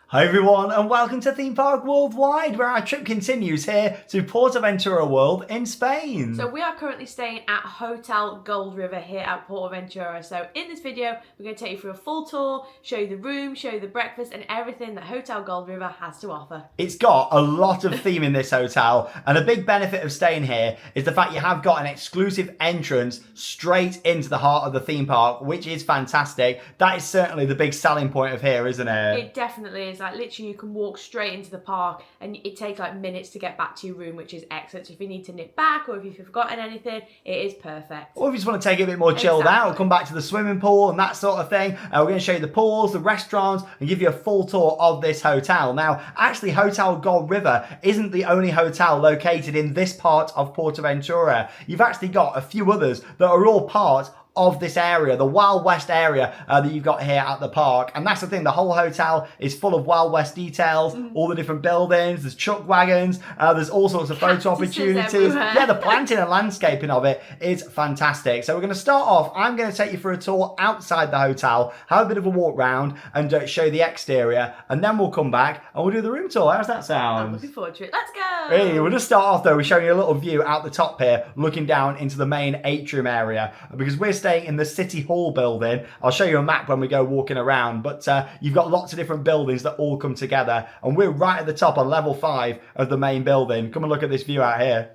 Hi everyone and welcome to Theme Park Worldwide, where our trip continues here to PortAventura World in Spain. So we are currently staying at Hotel Gold River here at PortAventura. So in this video we're going to take you through a full tour, show you the room, show you the breakfast and everything that Hotel Gold River has to offer. It's got a lot of theme in this hotel, and a big benefit of staying here is the fact you have got an exclusive entrance straight into the heart of the theme park, which is fantastic. That is certainly the big selling point of here, isn't it? It definitely is. Like literally you can walk straight into the park and it takes like minutes to get back to your room, which is excellent. So if you need to nip back or if you've forgotten anything, it is perfect. Or if you just want to take it a bit more chilled out, come back to the swimming pool and that sort of thing. We're going to show you the pools, the restaurants, and give you a full tour of this hotel. Now, actually, Hotel Gold River isn't the only hotel located in this part of PortAventura. You've actually got a few others that are all part of this area, the Wild West area that you've got here at the park. And that's the thing, the whole hotel is full of Wild West details, all the different buildings, there's chuck wagons, there's all sorts of photo opportunities. Everywhere. Yeah, the planting and landscaping of it is fantastic. So we're going to start off, I'm going to take you for a tour outside the hotel, have a bit of a walk round and show you the exterior, and then we'll come back and we'll do the room tour. How's that sound? I'm looking forward to it. Let's go! Hey, we'll just start off though, we're showing you a little view out the top here, looking down into the main atrium area, because we're staying in the City Hall building. I'll show you a map when we go walking around, but you've got lots of different buildings that all come together, and we're right at the top on level 5 of the main building. Come and look at this view out here.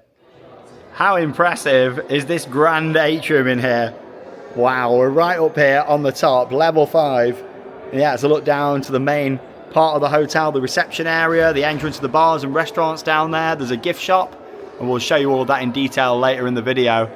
How impressive is this grand atrium in here? Wow, we're right up here on the top, level 5. Yeah, it's a look down to the main part of the hotel, the reception area, the entrance to the bars and restaurants down there. There's a gift shop, and we'll show you all of that in detail later in the video.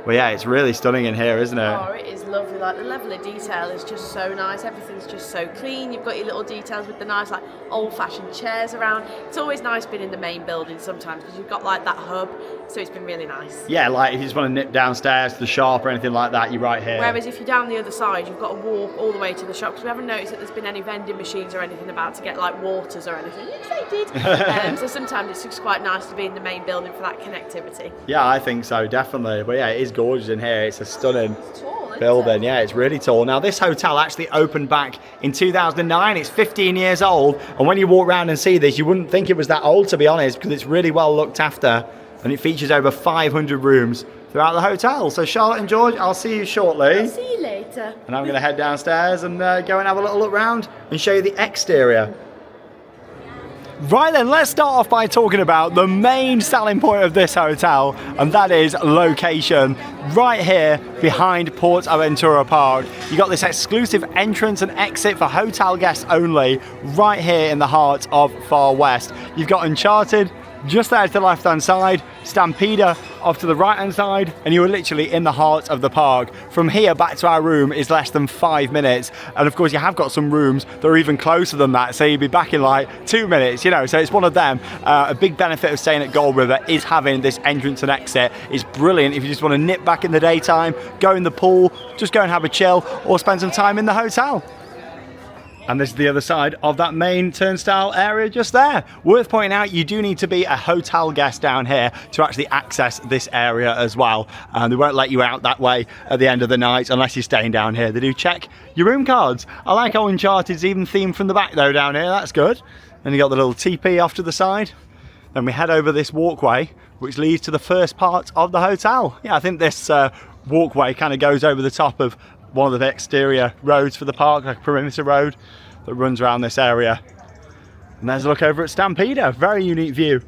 Well, yeah, it's really stunning in here, isn't it? Oh, it is lovely. Like the level of detail is just so nice. Everything's just so clean. You've got your little details with the nice, like old-fashioned chairs around. It's always nice being in the main building sometimes because you've got like that hub. So it's been really nice. Yeah, like if you just want to nip downstairs to the shop or anything like that, you're right here. Whereas if you're down the other side, you've got to walk all the way to the shop because we haven't noticed that there's been any vending machines or anything about to get like waters or anything. Yes, they did. So sometimes it's just quite nice to be in the main building for that connectivity. Yeah, I think so, definitely. But yeah, it is gorgeous in here. It's a stunning building. Yeah, it's really tall. Now, this hotel actually opened back in 2009. It's 15 years old. And when you walk around and see this, you wouldn't think it was that old, to be honest, because it's really well looked after. And it features over 500 rooms throughout the hotel. So Charlotte and George, I'll see you shortly. I'll see you later. And I'm going to head downstairs and go and have a little look round and show you the exterior. Right then, let's start off by talking about the main selling point of this hotel, and that is location. Right here behind PortAventura Park, you got this exclusive entrance and exit for hotel guests only, right here in the heart of Far West. You've got Uncharted just there to the left hand side, Stampeder off to the right hand side, and you are literally in the heart of the park. From here back to our room is less than 5 minutes, and of course you have got some rooms that are even closer than that, so you'll be back in like 2 minutes, you know, so it's one of them. A big benefit of staying at Gold River is having this entrance and exit. It's brilliant if you just want to nip back in the daytime, go in the pool, just go and have a chill, or spend some time in the hotel. And this is the other side of that main turnstile area just there. Worth pointing out, you do need to be a hotel guest down here to actually access this area as well. They won't let you out that way at the end of the night unless you're staying down here. They do check your room cards. I like how Uncharted's even themed from the back though down here, that's good. And you got the little teepee off to the side. Then we head over this walkway, which leads to the first part of the hotel. Yeah, I think this walkway kind of goes over the top of one of the exterior roads for the park, like a perimeter road that runs around this area. And there's a look over at Stampeder. Very unique view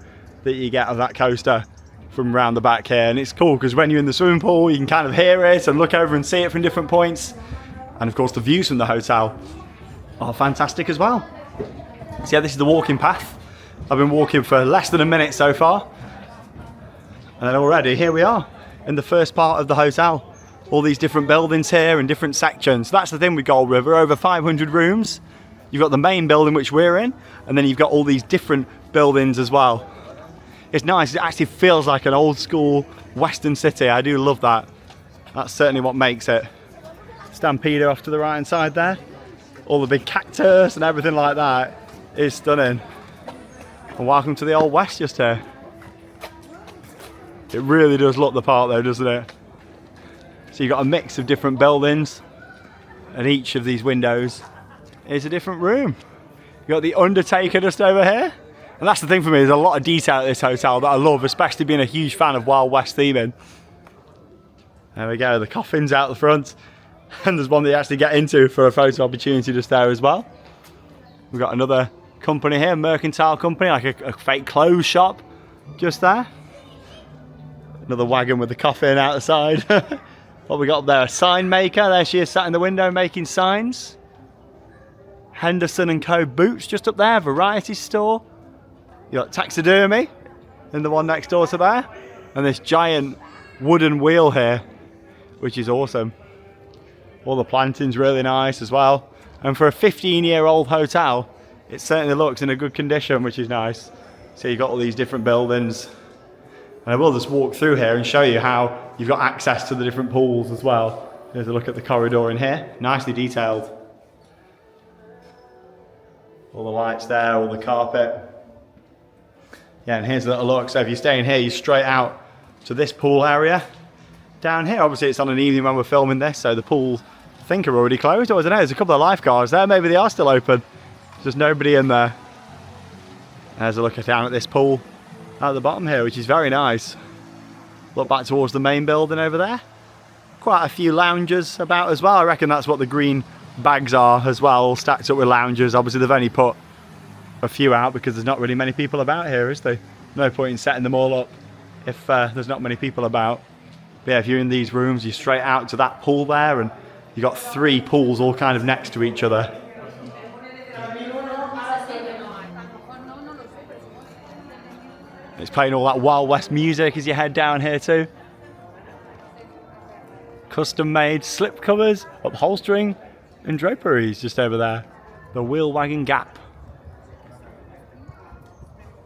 that you get of that coaster from around the back here. And it's cool because when you're in the swimming pool, you can kind of hear it and look over and see it from different points. And of course the views from the hotel are fantastic as well. So yeah, this is the walking path. I've been walking for less than a minute so far. And then already here we are in the first part of the hotel. All these different buildings here and different sections. So that's the thing with Gold River, over 500 rooms. You've got the main building which we're in, and then you've got all these different buildings as well. It's nice, it actually feels like an old school Western city. I do love that. That's certainly what makes it. Stampeder off to the right hand side there. All the big cactus and everything like that is stunning. And welcome to the Old West just here. It really does look the part though, doesn't it? So you've got a mix of different buildings, and each of these windows is a different room. You got the Undertaker just over here. And that's the thing for me, there's a lot of detail at this hotel that I love, especially being a huge fan of Wild West theming. There we go, the coffin's out the front. And there's one that you actually get into for a photo opportunity just there as well. We've got another company here, mercantile company, like a fake clothes shop just there. Another wagon with the coffin out the side. What we got up there, a sign maker. There she is sat in the window making signs. Henderson & Co. Boots just up there, variety store. You got taxidermy in the one next door to there. And this giant wooden wheel here, which is awesome. All the planting's really nice as well. And for a 15-year-old hotel, it certainly looks in a good condition, which is nice. So you've got all these different buildings. And I will just walk through here and show you how you've got access to the different pools as well. Here's a look at the corridor in here, nicely detailed. All the lights there, all the carpet. Yeah, and here's a little look. So if you're staying here, you're straight out to this pool area. Down here, obviously it's on an evening when we're filming this, so the pools, I think, are already closed. Or I don't know, there's a couple of lifeguards there. Maybe they are still open. There's nobody in there. There's a look down at this pool at the bottom here, which is very nice. Look back towards the main building over there. Quite a few lounges about as well. I reckon that's what the green bags are as well, all stacked up with lounges. Obviously they've only put a few out because there's not really many people about here, is there? No point in setting them all up if there's not many people about. But yeah, if you're in these rooms, you're straight out to that pool there, and you've got 3 pools all kind of next to each other. It's playing all that Wild West music as you head down here too. Custom made slip covers, upholstering and draperies just over there. The Wheel Wagon Gap.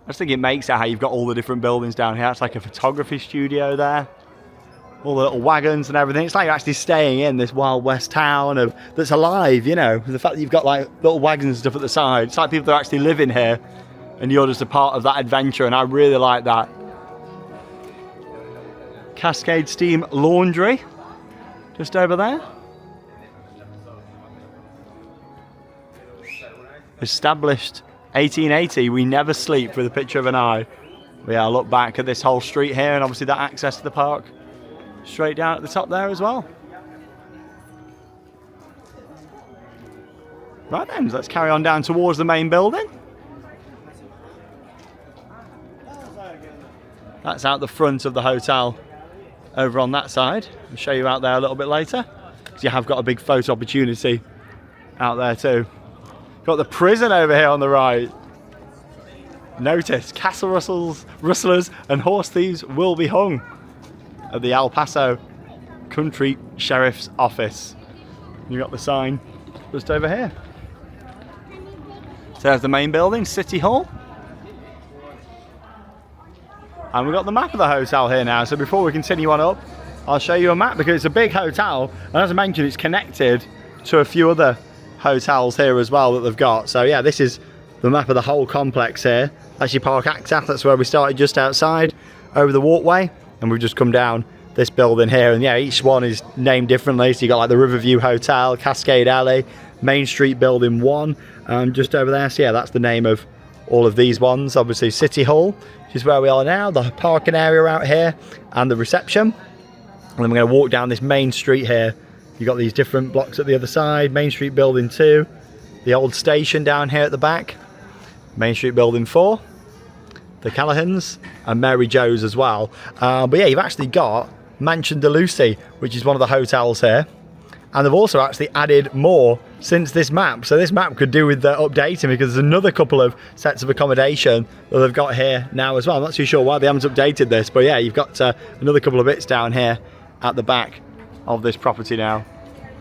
I just think it makes it how you've got all the different buildings down here. It's like a photography studio there. All the little wagons and everything. It's like you're actually staying in this Wild West town that's alive, you know. The fact that you've got like little wagons and stuff at the side. It's like people that are actually living here and you're just a part of that adventure, and I really like that. Cascade Steam Laundry just over there. Established 1880, we never sleep, with a picture of an eye. But yeah, I look back at this whole street here, and obviously that access to the park straight down at the top there as well. Right then, let's carry on down towards the main building. That's out the front of the hotel over on that side. I'll show you out there a little bit later, because you have got a big photo opportunity out there too. Got the prison over here on the right. Notice, castle rustlers and horse thieves will be hung at the El Paso Country Sheriff's Office. You got the sign just over here. So there's the main building, City Hall. And we've got the map of the hotel here now. So before we continue on up, I'll show you a map, because it's a big hotel. And as I mentioned, it's connected to a few other hotels here as well that they've got. So yeah, this is the map of the whole complex here. That's your park access. That's where we started, just outside over the walkway, and we've just come down this building here. And yeah, each one is named differently. So you got like the Riverview Hotel, Cascade Alley, Main Street Building 1, just over there. So yeah, that's the name of all of these ones. Obviously City Hall, which is where we are now, the parking area out here, and the reception. And then we're going to walk down this main street here. You've got these different blocks at the other side. Main Street Building 2, the old station down here at the back, Main Street Building 4, the Callahans, and Mary Jo's as well. But yeah, you've actually got Mansion de Lucy, which is one of the hotels here. And they've also actually added more since this map. So this map could do with updating, because there's another couple of sets of accommodation that they've got here now as well. I'm not too sure why they haven't updated this, but yeah, you've got another couple of bits down here at the back of this property now.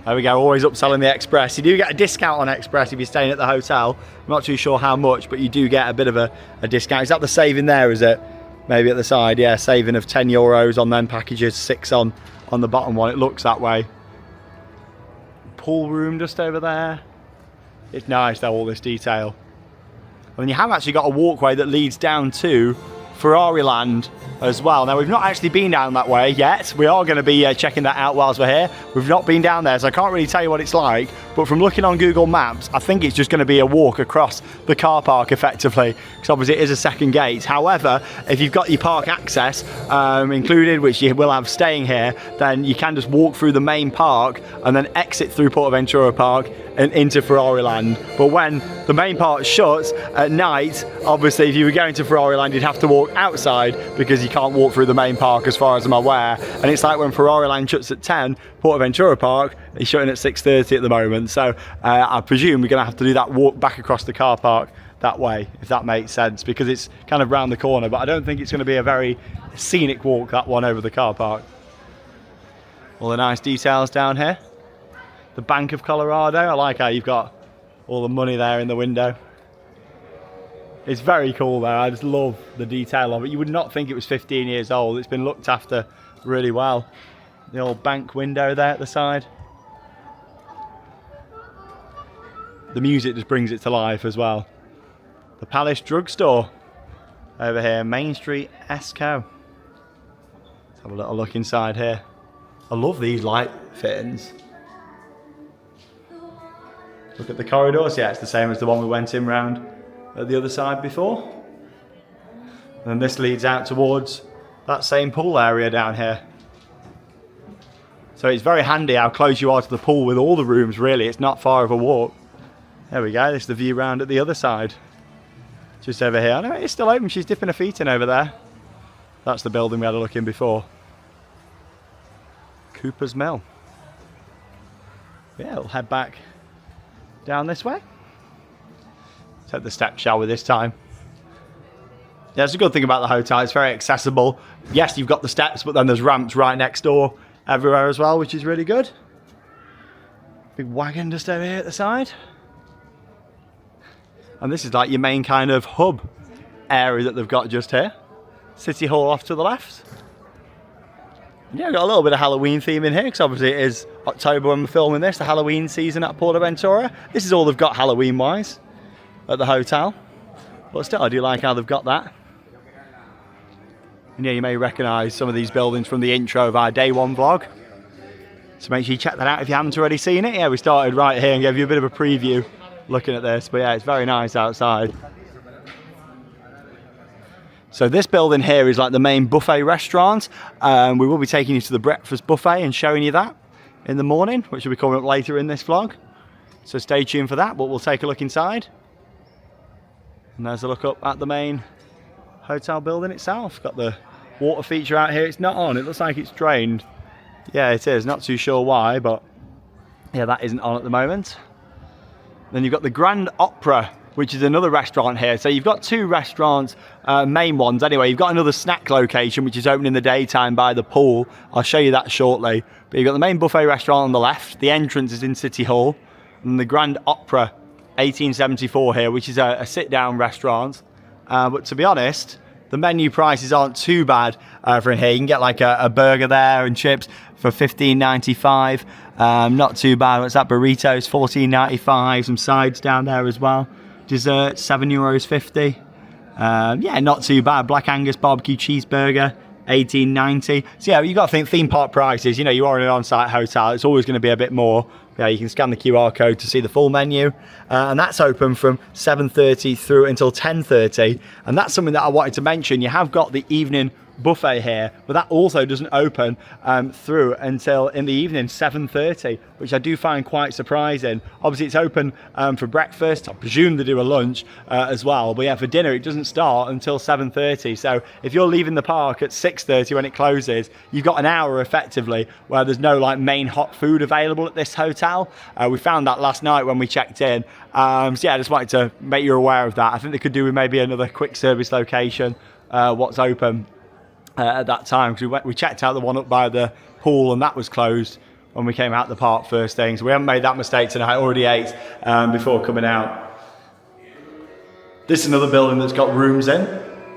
There we go, always upselling the Express. You do get a discount on Express if you're staying at the hotel. I'm not too sure how much, but you do get a bit of a discount. Is that the saving there, is it? Maybe at the side, yeah, saving of €10 on them packages, 6 on the bottom one. It looks that way. Pool room just over there. It's nice though, all this detail. And you have actually got a walkway that leads down to Ferrari Land as well. Now we've not actually been down that way yet. We are going to be checking that out whilst we're here. We've not been down there, so I can't really tell you what it's like, but from looking on Google Maps, I think it's just going to be a walk across the car park effectively, because obviously it is a second gate. However, if you've got your park access included, which you will have staying here, then you can just walk through the main park and then exit through PortAventura Park and into Ferrari Land. But when the main park shuts at night, obviously if you were going to Ferrari Land, you'd have to walk outside because you can't walk through the main park as far as I'm aware. And it's like when Ferrari Land shuts at 10, PortAventura Park is shutting at 6:30 at the moment. So I presume we're going to have to do that walk back across the car park that way, if that makes sense, because it's kind of round the corner. But I don't think it's going to be a very scenic walk, that one over the car park. All the nice details down here. The Bank of Colorado. I like how you've got all the money there in the window. It's very cool though. I just love the detail of it. You would not think it was 15 years old. It's been looked after really well. The old bank window there at the side. The music just brings it to life as well. The Palace Drugstore over here, Main Street Esco. Let's have a little look inside here. I love these light fittings. Look at the corridors. Yeah, it's the same as the one we went in round at the other side before. And this leads out towards that same pool area down here. So it's very handy how close you are to the pool with all the rooms, really. It's not far of a walk. There we go. This is the view round at the other side. Just over here. I know it's still open. She's dipping her feet in over there. That's the building we had a look in before. Cooper's Mill. Yeah, we'll head back down this way. Take the step shower this time. Yeah, it's a good thing about the hotel. It's very accessible. Yes, you've got the steps, but then there's ramps right next door everywhere as well, which is really good. Big wagon just over here at the side. And this is like your main kind of hub area that they've got just here. City Hall off to the left. Yeah, we've got a little bit of Halloween theme in here, because obviously it is October when we're filming this, the Halloween season at PortAventura. This is all they've got Halloween-wise at the hotel. But still, I do like how they've got that. And yeah, you may recognise some of these buildings from the intro of our day one vlog. So make sure you check that out if you haven't already seen it. Yeah, we started right here and gave you a bit of a preview looking at this. But yeah, it's very nice outside. So this building here is like the main buffet restaurant. We will be taking you to the breakfast buffet and showing you that in the morning, which will be coming up later in this vlog. So stay tuned for that, but we'll take a look inside. And there's a look up at the main hotel building itself. Got the water feature out here. It's not on. It looks like it's drained. Yeah, it is. Not too sure why, but yeah, that isn't on at the moment. Then you've got the Grand Opera, which is another restaurant here. So you've got two restaurants, main ones anyway. You've got another snack location, which is open in the daytime by the pool. I'll show you that shortly. But you've got the main buffet restaurant on the left. The entrance is in City Hall. And the Grand Opera 1874 here, which is a sit-down restaurant. But to be honest, the menu prices aren't too bad for in here. You can get like a burger there and chips for $15.95. Not too bad. What's that? Burritos, $14.95. Some sides down there as well. Dessert, €7.50. Yeah, not too bad. Black Angus barbecue cheeseburger, $18.90. So yeah, you've got to think theme park prices. You know, you are in an on-site hotel. It's always going to be a bit more. Yeah, you can scan the QR code to see the full menu. And that's open from 7:30 through until 10:30. And that's something that I wanted to mention. You have got the evening buffet here, but that also doesn't open through until in the evening 7:30, which I do find quite surprising. Obviously it's open for breakfast. I presume they do a lunch as well, but yeah, for dinner it doesn't start until 7:30. So if you're leaving the park at 6:30 when it closes, you've got an hour effectively where there's no like main hot food available at this hotel. We found that last night when we checked in. So yeah, I just wanted to make you aware of that. I think they could do with maybe another quick service location what's open at that time, because we checked out the one up by the pool and that was closed when we came out the park first thing. So we haven't made that mistake tonight. I already ate before coming out. This is another building that's got rooms in.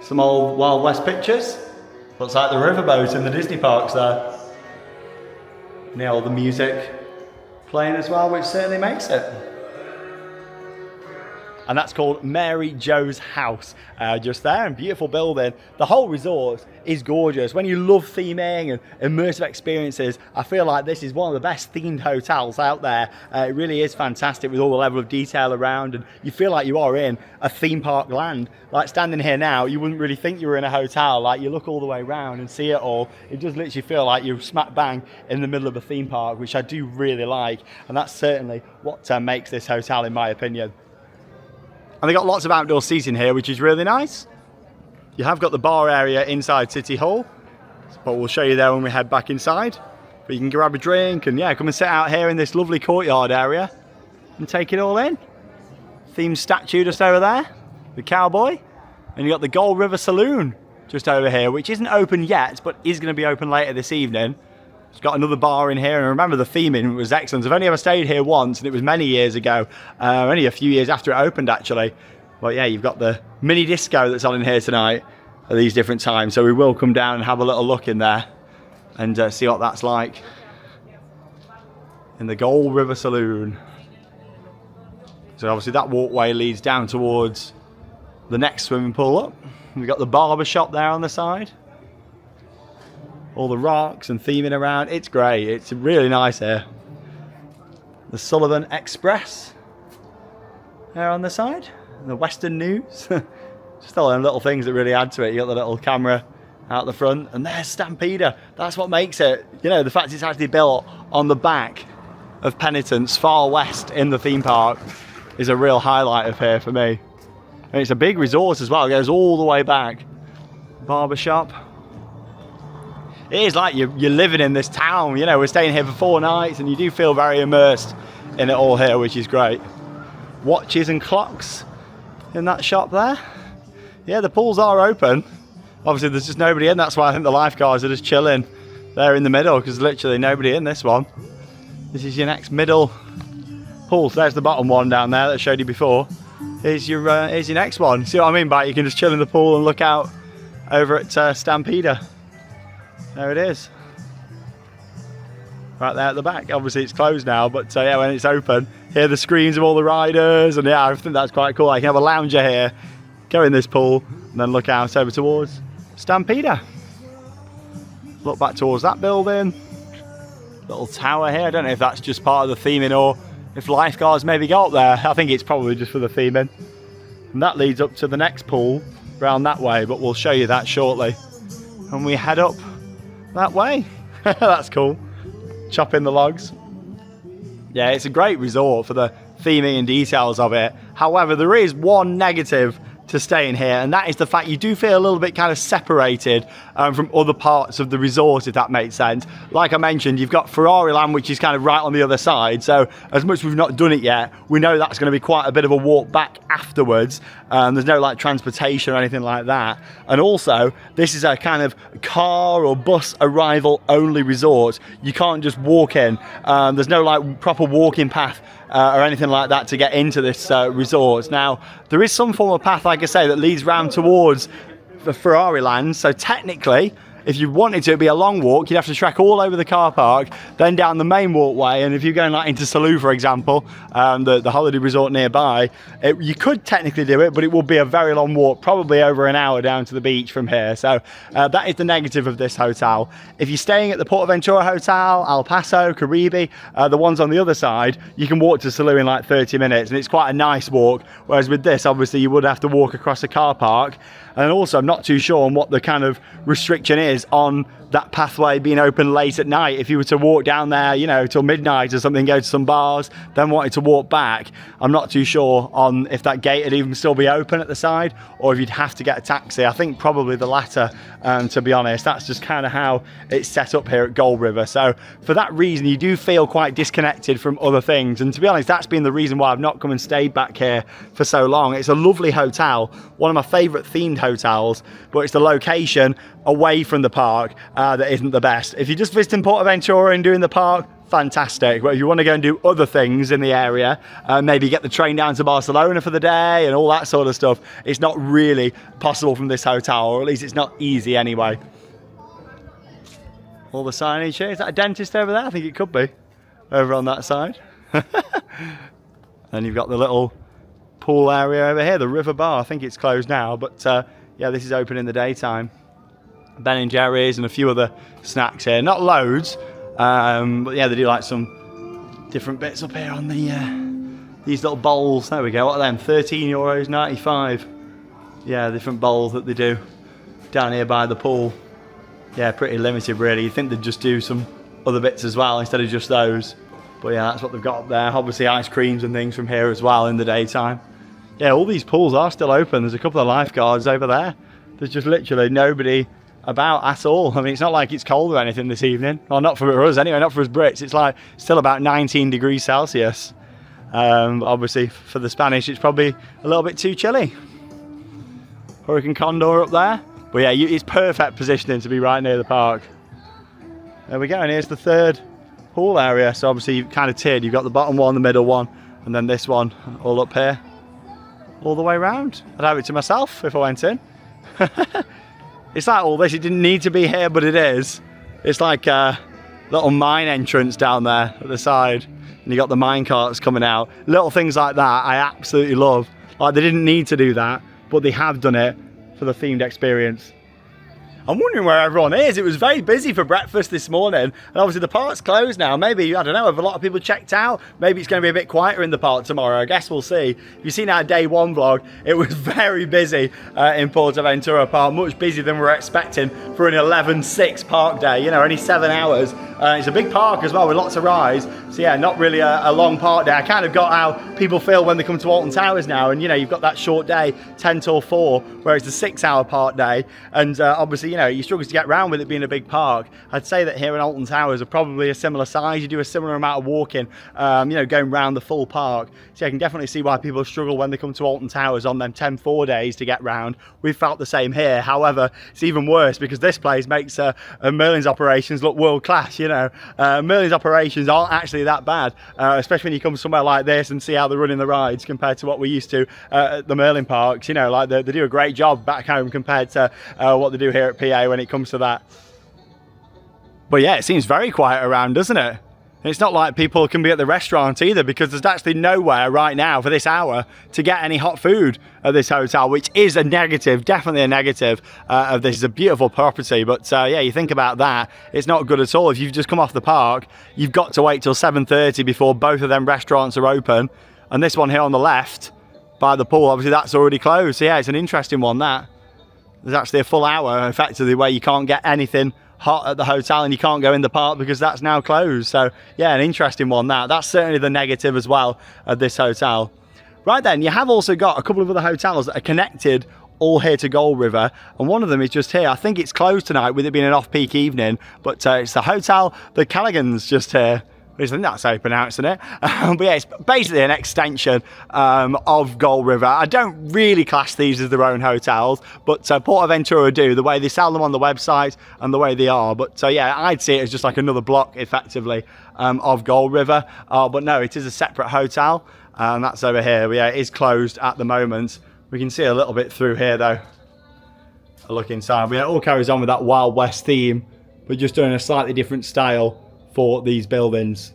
Some old Wild West pictures. Looks like the riverboat in the Disney parks there. And all the music playing as well, which certainly makes it. and that's called Mary Jo's House, just there, and beautiful building. The whole resort is gorgeous. When you love theming and immersive experiences, I feel like this is one of the best themed hotels out there. It really is fantastic with all the level of detail around, and you feel like you are in a theme park land. Like standing here now, you wouldn't really think you were in a hotel. Like you look all the way around and see it all, it does literally feel like you're smack bang in the middle of a theme park, which I do really like, and that's certainly what makes this hotel, in my opinion. And they got lots of outdoor seating here, which is really nice. You have got the bar area inside City Hall, but we'll show you there when we head back inside. But you can grab a drink and yeah, come and sit out here in this lovely courtyard area and take it all in. Themed statue just over there, the cowboy. And you got the Gold River Saloon just over here, which isn't open yet, but is going to be open later this evening. It's got another bar in here, and remember the theming was excellent. I've only ever stayed here once, and it was many years ago, only a few years after it opened actually. But yeah, you've got the mini disco that's on in here tonight at these different times, so we will come down and have a little look in there and see what that's like in the Gold River Saloon. So obviously that walkway leads down towards the next swimming pool up. We've got the barber shop there on the side. All the rocks and theming around. It's great. It's really nice here. The Sullivan Express there on the side. The Western News. Just all them little things that really add to it. You got the little camera out the front. And there's Stampeder. That's what makes it. You know, the fact it's actually built on the back of Penitence, far west in the theme park, is a real highlight of here for me. And it's a big resort as well. It goes all the way back. Barbershop. It is like you're living in this town. You know, we're staying here for 4 nights and you do feel very immersed in it all here, which is great. Watches and clocks in that shop there. Yeah, the pools are open. Obviously there's just nobody in. That's why I think the lifeguards are just chilling there in the middle, because literally nobody in this one. This is your next middle pool. So there's the bottom one down there that I showed you before. Here's your next one. See what I mean by it? You can just chill in the pool and look out over at Stampeder. There it is. Right there at the back. Obviously it's closed now, but yeah, when it's open, hear the screams of all the riders, and yeah, I think that's quite cool. I can have a lounger here, go in this pool, and then look out over towards Stampeder. Look back towards that building. Little tower here. I don't know if that's just part of the theming or if lifeguards maybe go up there. I think it's probably just for the theming. And that leads up to the next pool round that way, but we'll show you that shortly. And we head up that way. That's cool. Chopping the logs. Yeah, it's a great resort for the theming and details of it. However, there is one negative to staying here, and that is the fact you do feel a little bit kind of separated from other parts of the resort, if that makes sense. Like I mentioned, you've got Ferrari Land, which is kind of right on the other side, so as much as we've not done it yet, we know that's going to be quite a bit of a walk back afterwards. There's no like transportation or anything like that, and also this is a kind of car or bus arrival only resort. You can't just walk in. There's no like proper walking path or anything like that to get into this resort. Now, there is some form of path, like I say, that leads round towards the Ferrari Land. So technically, if you wanted to, it'd be a long walk. You'd have to trek all over the car park, then down the main walkway. And if you're going like into Salou, for example, the holiday resort nearby, you could technically do it, but it would be a very long walk, probably over an hour down to the beach from here. So that is the negative of this hotel. If you're staying at the PortAventura Hotel, El Paso, Caribe, the ones on the other side, you can walk to Salou in like 30 minutes, and it's quite a nice walk. Whereas with this, obviously, you would have to walk across a car park. And also, I'm not too sure on what the kind of restriction is on that pathway being open late at night. If you were to walk down there, you know, till midnight or something, go to some bars, then wanted to walk back, I'm not too sure on if that gate would even still be open at the side, or if you'd have to get a taxi. I think probably the latter, to be honest. That's just kind of how it's set up here at Gold River. So for that reason, you do feel quite disconnected from other things. And to be honest, that's been the reason why I've not come and stayed back here for so long. It's a lovely hotel, one of my favourite themed hotels, but it's the location away from the park that isn't the best. If you're just visiting PortAventura and doing the park, fantastic. But if you want to go and do other things in the area, maybe get the train down to Barcelona for the day and all that sort of stuff, it's not really possible from this hotel, or at least it's not easy anyway. All the signage here. Is that a dentist over there? I think it could be over on that side. And you've got the little pool area over here, the River Bar. I think it's closed now, but yeah, this is open in the daytime. Ben and Jerry's and a few other snacks here. Not loads, but yeah, they do like some different bits up here on the these little bowls. There we go. What are them? €13.95. Yeah, different bowls that they do down here by the pool. Yeah, pretty limited really. You think they'd just do some other bits as well instead of just those. But yeah, that's what they've got up there. Obviously ice creams and things from here as well in the daytime. Yeah, all these pools are still open. There's a couple of lifeguards over there. There's just literally nobody about at all. I mean, it's not like it's cold or anything this evening. Well, not for us anyway, not for us Brits. It's like still about 19 degrees Celsius. Obviously for the Spanish, it's probably a little bit too chilly. Hurricane Condor up there. But yeah, it's perfect positioning to be right near the park. There we go, and here's the third pool area. So obviously you've kind of tiered. You've got the bottom one, the middle one, and then this one all up here. All the way around. I'd have it to myself if I went in. It's like all this, it didn't need to be here, but it is. It's like a little mine entrance down there at the side. And you got the mine carts coming out. Little things like that I absolutely love. Like they didn't need to do that, but they have done it for the themed experience. I'm wondering where everyone is. It was very busy for breakfast this morning, and obviously the park's closed now. Maybe, I don't know, have a lot of people checked out? Maybe it's going to be a bit quieter in the park tomorrow. I guess we'll see. If you've seen our day one vlog, it was very busy in PortAventura Park, much busier than we were expecting for an 11:06 park day. You know, only 7 hours. It's a big park as well with lots of rides. So yeah, not really a long park day. I kind of got how people feel when they come to Alton Towers now, and you know, you've got that short day, 10 till 4, where it's a 6-hour park day, and obviously, you know, you struggle to get around with it being a big park. I'd say that here in Alton Towers are probably a similar size. You do a similar amount of walking, you know, going around the full park. So I can definitely see why people struggle when they come to Alton Towers on them 10-4 days to get round. We've felt the same here. However, it's even worse because this place makes Merlin's operations look world class. You know, Merlin's operations aren't actually that bad, especially when you come somewhere like this and see how they're running the rides compared to what we're used to at the Merlin parks. You know, like they do a great job back home compared to what they do here at PA when it comes to that. But yeah, it seems very quiet around, doesn't it? And it's not like people can be at the restaurant either, because there's actually nowhere right now for this hour to get any hot food at this hotel, which is a negative, definitely a negative of this. Is a beautiful property, but yeah, you think about that, it's not good at all. If you've just come off the park, you've got to wait till 7:30 before both of them restaurants are open. And this one here on the left by the pool, obviously that's already closed. So yeah, it's an interesting one, that. There's actually a full hour effectively where you can't get anything hot at the hotel and you can't go in the park because that's now closed. So yeah, an interesting one, that. That's certainly the negative as well of this hotel. Right then, you have also got a couple of other hotels that are connected all here to Gold River, and one of them is just here. I think it's closed tonight with it being an off-peak evening, but it's the Hotel the Callaghan's just here. I think that's how you pronounce it. But yeah, it's basically an extension of Gold River. I don't really class these as their own hotels, but PortAventura do, the way they sell them on the website and the way they are. But yeah, I'd see it as just like another block, effectively, of Gold River. But no, it is a separate hotel, and that's over here. But yeah, it is closed at the moment. We can see a little bit through here, though. A look inside. But yeah, it all carries on with that Wild West theme, but just doing a slightly different style for these buildings.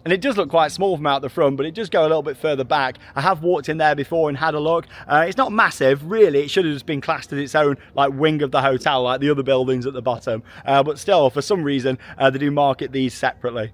And it does look quite small from out the front, but it does go a little bit further back. I have walked in there before and had a look. It's not massive, really. It should have just been classed as its own like wing of the hotel, like the other buildings at the bottom. But still, for some reason, they do market these separately.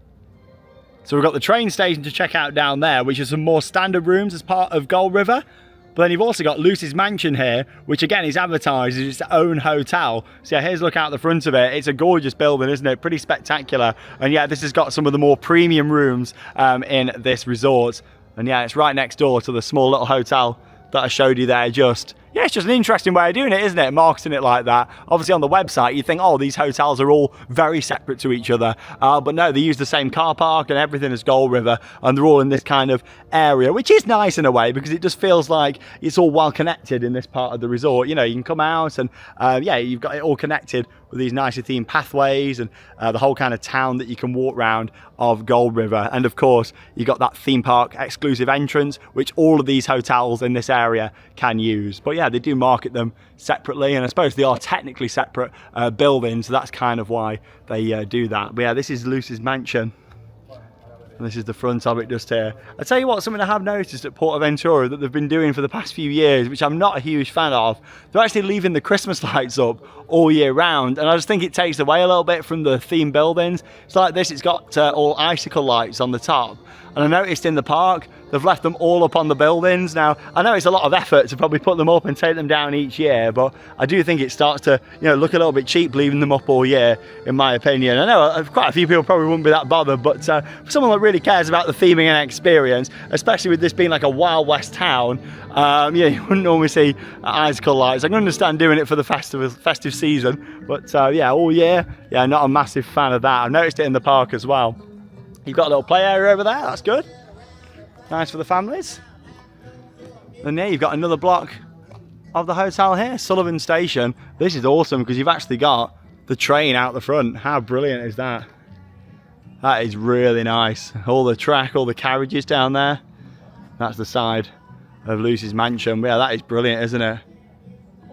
So we've got the train station to check out down there, which is some more standard rooms as part of Gold River. But then you've also got Lucy's Mansion here, which again is advertised as its own hotel. So yeah, here's a look out the front of it. It's a gorgeous building, isn't it? Pretty spectacular. And yeah, this has got some of the more premium rooms in this resort. And yeah, it's right next door to the small little hotel that I showed you there just. Yeah, it's just an interesting way of doing it, isn't it? Marketing it like that. Obviously on the website, you think, oh, these hotels are all very separate to each other. But no, they use the same car park and everything as Gold River. And they're all in this kind of area, which is nice in a way because it just feels like it's all well connected in this part of the resort. You know, you can come out and yeah, you've got it all connected with these nicely themed pathways and the whole kind of town that you can walk around of Gold River. And of course, you got that theme park exclusive entrance, which all of these hotels in this area can use. But yeah, they do market them separately, and I suppose they are technically separate buildings, so that's kind of why they do that. But yeah, this is Lucy's Mansion. And this is the front of it just here. I tell you what, something I have noticed at PortAventura that they've been doing for the past few years, which I'm not a huge fan of, they're actually leaving the Christmas lights up all year round. And I just think it takes away a little bit from the theme buildings. It's like this, it's got all icicle lights on the top. And I noticed in the park, they've left them all up on the buildings. Now, I know it's a lot of effort to probably put them up and take them down each year, but I do think it starts to, look a little bit cheap leaving them up all year, in my opinion. I know quite a few people probably wouldn't be that bothered, but for someone that really cares about the theming and experience, especially with this being like a Wild West town, you wouldn't normally see icicle lights. I can understand doing it for the festive season, but yeah, all year, yeah, not a massive fan of that. I've noticed it in the park as well. You've got a little play area over there, that's good. Nice for the families. And yeah, you've got another block of the hotel here, Sullivan Station. This is awesome because you've actually got the train out the front. How brilliant is that? That is really nice. All the track, all the carriages down there. That's the side of Lucy's mansion. Yeah, that is brilliant, isn't it?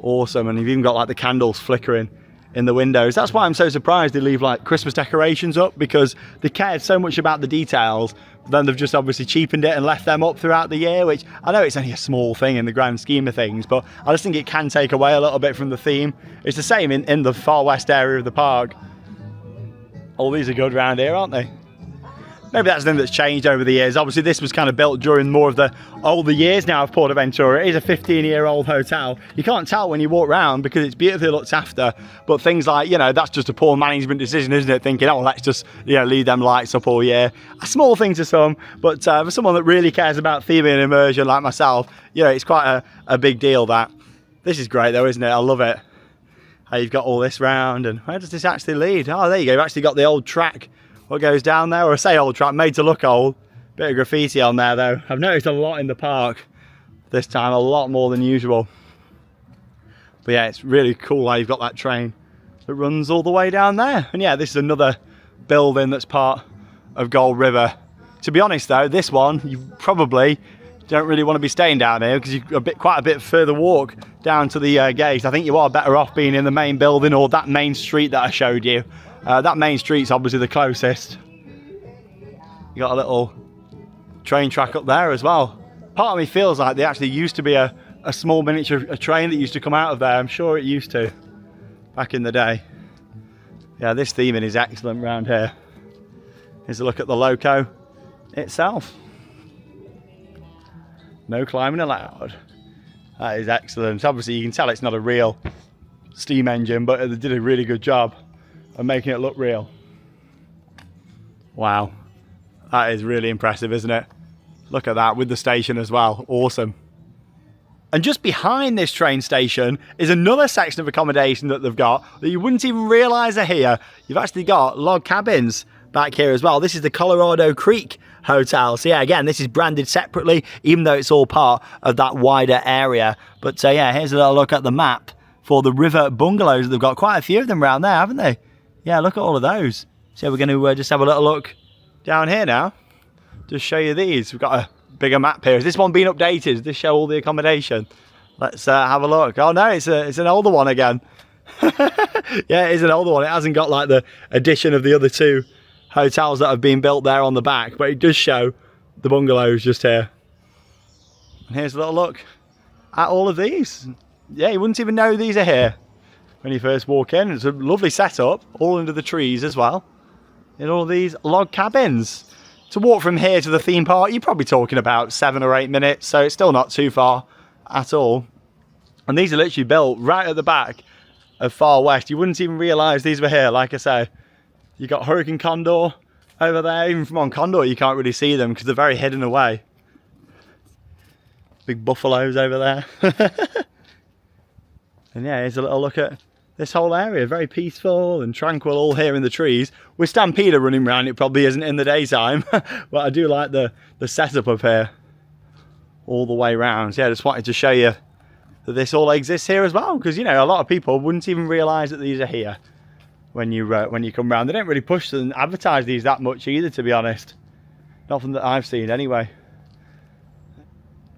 Awesome. And you've even got like the candles flickering in the windows. That's why I'm so surprised they leave like Christmas decorations up, because they cared so much about the details, but then they've just obviously cheapened it and left them up throughout the year, which I know it's only a small thing in the grand scheme of things, but I just think it can take away a little bit from the theme. It's the same in the far west area of the park. All these are good around here, aren't they? Maybe that's the thing that's changed over the years. Obviously, this was kind of built during more of the older years now of PortAventura. It is a 15-year-old hotel. You can't tell when you walk around because it's beautifully looked after. But things like, that's just a poor management decision, isn't it? Thinking, oh, let's just, leave them lights up all year. A small thing to some, but for someone that really cares about theming and immersion like myself, it's quite a big deal, that. This is great, though, isn't it? I love it. How you've got all this round, and where does this actually lead? Oh, there you go. You've actually got the old track. What goes down there, or I say old track, made to look old. Bit of graffiti on there though. I've noticed a lot in the park this time, a lot more than usual. But yeah, it's really cool how you've got that train that runs all the way down there. And yeah, this is another building that's part of Gold River. To be honest though, this one, you probably don't really want to be staying down here because you've quite a bit further walk down to the gate. I think you are better off being in the main building or that main street that I showed you. That main street's obviously the closest. You got a little train track up there as well. Part of me feels like there actually used to be a small miniature train that used to come out of there. I'm sure it used to back in the day. Yeah, this theming is excellent around here. Here's a look at the loco itself. No climbing allowed. That is excellent. Obviously you can tell it's not a real steam engine, but they did a really good job of making it look real. Wow, that is really impressive, isn't it? Look at that with the station as well. Awesome. And just behind this train station is another section of accommodation that they've got that you wouldn't even realise are here. You've actually got log cabins back here as well. This is the Colorado Creek Hotel. So yeah, again, this is branded separately, even though it's all part of that wider area. But yeah, here's a little look at the map for the river bungalows. They've got quite a few of them around there, haven't they? Yeah, look at all of those. So we're going to just have a little look down here now. Just show you these. We've got a bigger map here. Has this one been updated? Does this show all the accommodation? Let's have a look. Oh no, it's an older one again. Yeah, it is an older one. It hasn't got like the addition of the other two hotels that have been built there on the back, but it does show the bungalows just here. And here's a little look at all of these. Yeah, you wouldn't even know these are here when you first walk in. It's a lovely setup, all under the trees as well, in all these log cabins. To walk from here to the theme park, you're probably talking about 7 or 8 minutes, so it's still not too far at all. And these are literally built right at the back of Far West. You wouldn't even realise these were here. Like I say, you got Hurricane Condor over there. Even from on Condor, you can't really see them because they're very hidden away. Big buffaloes over there. And yeah, here's a little look at this whole area. Very peaceful and tranquil, all here in the trees. With Stampeder running around, it probably isn't in the daytime. But I do like the setup up here all the way around. So yeah, I just wanted to show you that this all exists here as well. Because, a lot of people wouldn't even realise that these are here when you come round. They don't really push and advertise these that much either, to be honest. Nothing that I've seen anyway.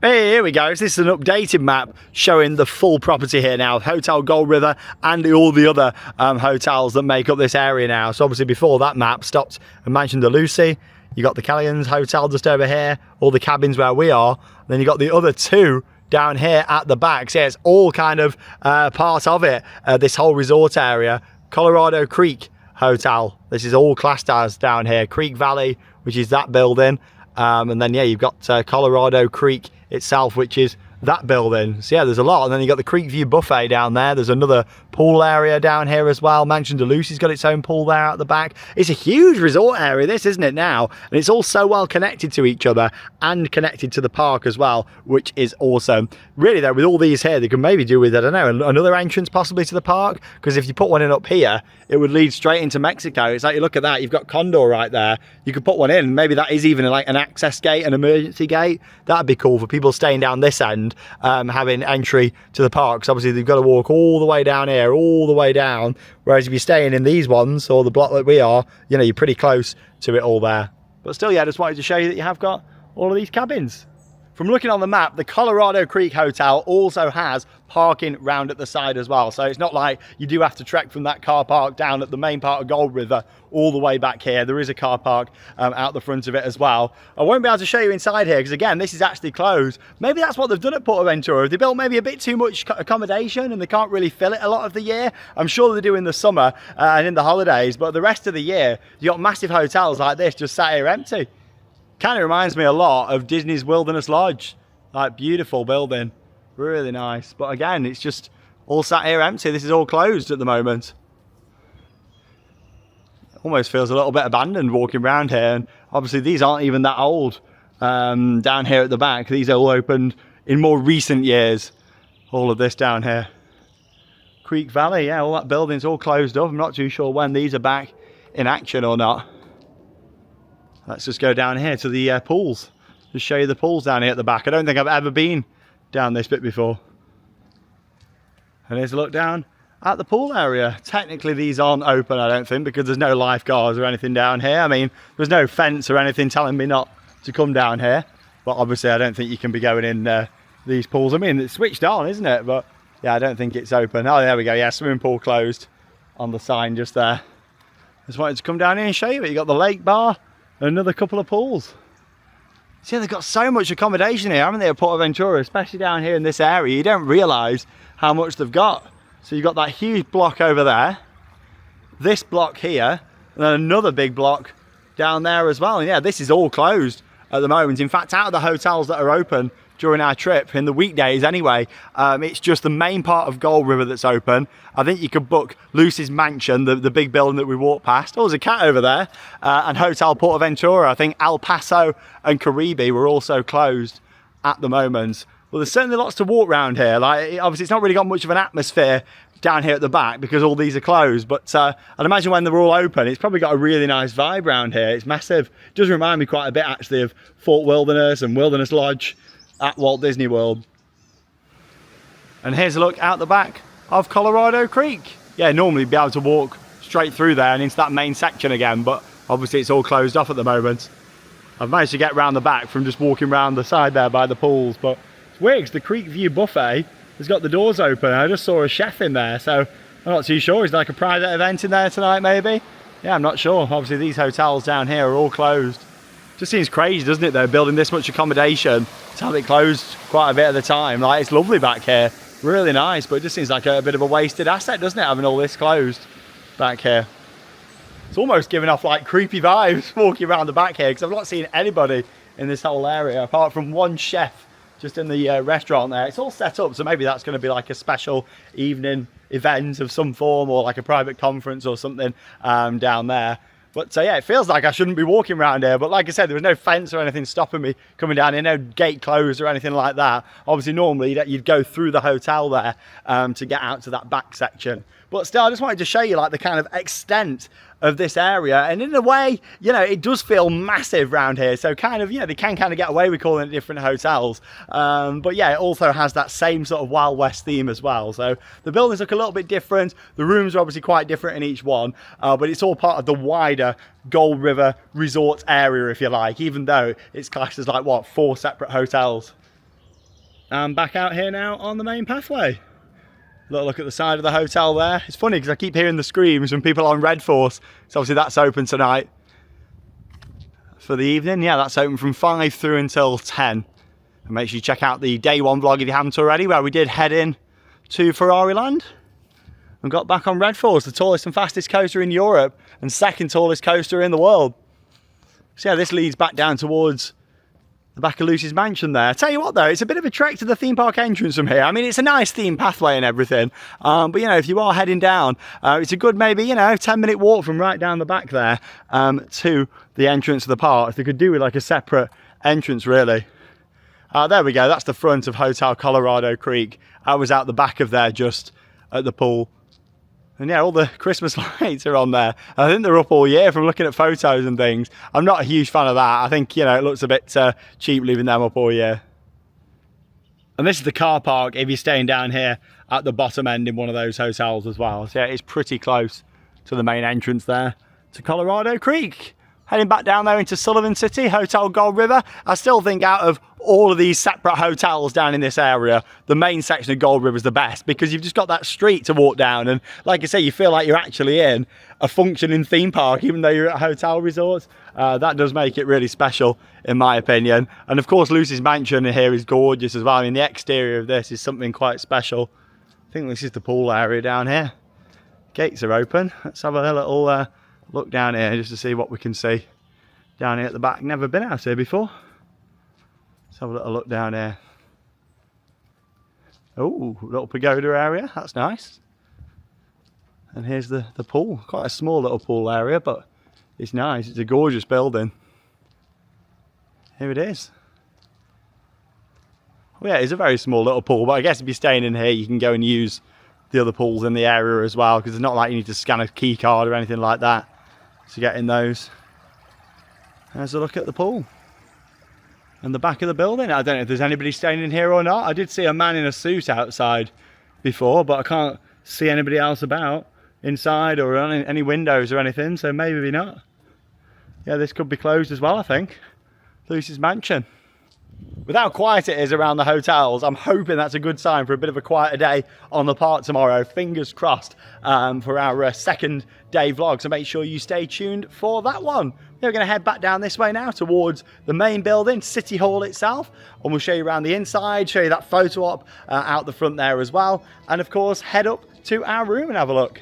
Hey, here we go. So this is an updated map showing the full property here now of Hotel Gold River and all the other hotels that make up this area now. So obviously before that map stopped and Mansion de Lucy. You got the Callian's Hotel just over here, all the cabins where we are. And then you got the other two down here at the back. So yeah, it's all kind of part of it, this whole resort area. Colorado Creek Hotel. This is all classed as down here. Creek Valley, which is that building. And then, yeah, you've got Colorado Creek itself, which is that building. So yeah, there's a lot. And then you got the Creek View Buffet down there. There's another pool area down here as well. Mansion de Lucy's got its own pool there at the back. It's a huge resort area, this, isn't it, now? And it's all so well connected to each other and connected to the park as well, which is awesome. Really, though, with all these here, they could maybe do with, I don't know, another entrance possibly to the park, because if you put one in up here, it would lead straight into Mexico. It's like, you look at that, you've got Condor right there. You could put one in, maybe that is even like an access gate, an emergency gate. That'd be cool for people staying down this end, having entry to the park. So obviously they've got to walk all the way down here, all the way down, whereas if you're staying in these ones, or the block that we are, you know, you're pretty close to it all there. But still, yeah, I just wanted to show you that you have got all of these cabins. From looking on the map, the Colorado Creek Hotel also has parking round at the side as well. So it's not like you do have to trek from that car park down at the main part of Gold River all the way back here. There is a car park out the front of it as well. I won't be able to show you inside here because, again, this is actually closed. Maybe that's what they've done at PortAventura. They built maybe a bit too much accommodation and they can't really fill it a lot of the year. I'm sure they do in the summer and in the holidays, but the rest of the year, you got massive hotels like this just sat here empty. Kind of reminds me a lot of Disney's Wilderness Lodge. Like, beautiful building, really nice. But again, it's just all sat here empty. This is all closed at the moment. Almost feels a little bit abandoned walking around here. And obviously these aren't even that old down here at the back. These are all opened in more recent years. All of this down here. Creek Valley, yeah, all that building's all closed up. I'm not too sure when these are back in action or not. Let's just go down here to the pools. Just show you the pools down here at the back. I don't think I've ever been down this bit before. And here's a look down at the pool area. Technically these aren't open, I don't think, because there's no lifeguards or anything down here. I mean, there's no fence or anything telling me not to come down here. But obviously I don't think you can be going in these pools. I mean, it's switched on, isn't it? But yeah, I don't think it's open. Oh, there we go. Yeah, swimming pool closed on the sign just there. Just wanted to come down here and show you it. You got the lake bar. Another couple of pools. See, they've got so much accommodation here, haven't they, at PortAventura, especially down here in this area. You don't realise how much they've got. So you've got that huge block over there, this block here, and then another big block down there as well. And yeah, this is all closed at the moment. In fact, out of the hotels that are open during our trip, in the weekdays anyway, it's just the main part of Gold River that's open. I think you could book Lucy's Mansion, the big building that we walked past. Oh, there's a cat over there. And Hotel PortAventura. I think El Paso and Caribe were also closed at the moment. Well, there's certainly lots to walk around here. Like, obviously, it's not really got much of an atmosphere down here at the back because all these are closed. But I'd imagine when they're all open, it's probably got a really nice vibe around here. It's massive. It does remind me quite a bit, actually, of Fort Wilderness and Wilderness Lodge at Walt Disney World. And here's a look out the back of Colorado Creek. Yeah, normally you'd be able to walk straight through there and into that main section again, but obviously it's all closed off at the moment. I've managed to get round the back from just walking around the side there by the pools, but it's weird because the Creek View Buffet has got the doors open. I just saw a chef in there, so I'm not too sure. Is there like a private event in there tonight maybe? Yeah, I'm not sure. Obviously these hotels down here are all closed. Just seems crazy, doesn't it, though, building this much accommodation to have it closed quite a bit of the time. Like, it's lovely back here, really nice, but it just seems like a bit of a wasted asset, doesn't it, having all this closed back here. It's almost giving off like creepy vibes walking around the back here, because I've not seen anybody in this whole area apart from one chef just in the restaurant there. It's all set up, so maybe that's going to be like a special evening event of some form, or like a private conference or something down there. But yeah, it feels like I shouldn't be walking around here. But like I said, there was no fence or anything stopping me coming down here, no gate closed or anything like that. Obviously, normally you'd go through the hotel there to get out to that back section. But still, I just wanted to show you like the kind of extent of this area. And in a way, you know, it does feel massive around here. So kind of, you know, they can kind of get away with calling it different hotels. But yeah, it also has that same sort of Wild West theme as well. So the buildings look a little bit different. The rooms are obviously quite different in each one. But it's all part of the wider Gold River resort area, if you like, even though it's classed as like, what, 4 separate hotels. And back out here now on the main pathway. Little look at the side of the hotel there. It's funny because I keep hearing the screams from people on Red Force. So obviously that's open tonight. for the evening. Yeah, that's open from 5 through until 10. And make sure you check out the day one vlog if you haven't already, where we did head in to Ferrari Land and got back on Red Falls, the tallest and fastest coaster in Europe and second tallest coaster in the world. So yeah, this leads back down towards the back of Lucy's mansion there. I tell you what though, it's a bit of a trek to the theme park entrance from here. I mean, it's a nice theme pathway and everything, but you know, if you are heading down, it's a good maybe, you know, 10-minute walk from right down the back there to the entrance of the park. They could do with like a separate entrance really. There we go, that's the front of Hotel Colorado Creek. I was out the back of there just at the pool. And yeah, all the Christmas lights are on there. I think they're up all year from looking at photos and things. I'm not a huge fan of that. I think, you know, it looks a bit cheap leaving them up all year. And this is the car park if you're staying down here at the bottom end in one of those hotels as well. So yeah, it's pretty close to the main entrance there to Colorado Creek. Heading back down there into Sullivan City, Hotel Gold River. I still think out of all of these separate hotels down in this area, the main section of Gold River is the best because you've just got that street to walk down. And like I say, you feel like you're actually in a functioning theme park, even though you're at hotel resorts. That does make it really special, in my opinion. And of course, Lucy's mansion here is gorgeous as well. I mean, the exterior of this is something quite special. I think this is the pool area down here. Gates are open. Let's have a little look down here just to see what we can see down here at the back. Never been out here before. Let's have a little look down here. Oh, little pagoda area, that's nice. And here's the pool, quite a small little pool area, but it's nice. It's a gorgeous building. Here it is. Well, yeah, it's a very small little pool, but I guess if you're staying in here, you can go and use the other pools in the area as well, because it's not like you need to scan a key card or anything like that to get in those. There's a look at the pool and the back of the building. I don't know if there's anybody staying in here or not. I did see a man in a suit outside before, but I can't see anybody else about inside or on any windows or anything, so maybe not. Yeah, this could be closed as well, I think. Lucy's mansion. With how quiet it is around the hotels, I'm hoping that's a good sign for a bit of a quieter day on the park tomorrow. Fingers crossed for our second day vlog, so make sure you stay tuned for that one. We're going to head back down this way now towards the main building, City Hall itself, and we'll show you around the inside, show you that photo op out the front there as well, and of course head up to our room and have a look.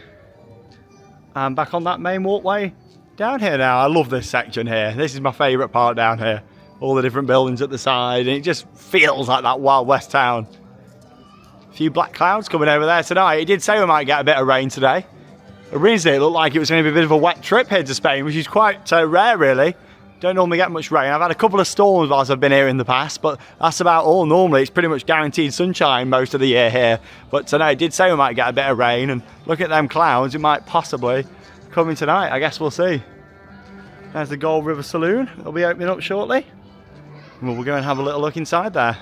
And back on that main walkway down here now. I love this section here. This is my favourite part down here. All the different buildings at the side, and it just feels like that Wild West town. A few black clouds coming over there tonight. It did say we might get a bit of rain today. Originally it looked like it was going to be a bit of a wet trip here to Spain, which is quite rare really. Don't normally get much rain. I've had a couple of storms whilst I've been here in the past, but that's about all. Normally it's pretty much guaranteed sunshine most of the year here. But tonight it did say we might get a bit of rain, and look at them clouds, it might possibly come in tonight. I guess we'll see. There's the Gold River Saloon. It'll be opening up shortly. Well, we'll go and have a little look inside there.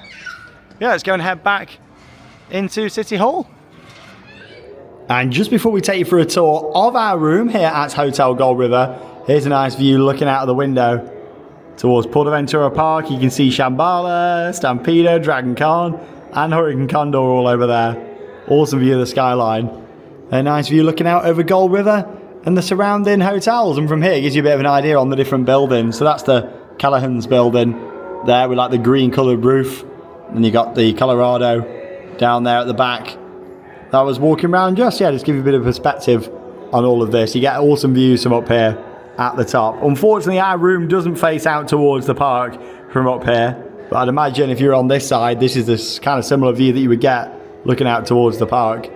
Yeah, let's go and head back into City Hall. And just before we take you for a tour of our room here at Hotel Gold River, here's a nice view looking out of the window towards PortAventura Park. You can see Shambhala, Stampede, Dragon Con, and Hurricane Condor all over there. Awesome view of the skyline. A nice view looking out over Gold River and the surrounding hotels. And from here, it gives you a bit of an idea on the different buildings. So that's the Callahan's building there with like the green coloured roof, and you got the Colorado down there at the back. That was walking around just give you a bit of perspective on all of this. You get awesome views from up here at the top. Unfortunately, our room doesn't face out towards the park from up here, but I'd imagine if you're on this side, this is this kind of similar view that you would get looking out towards the park.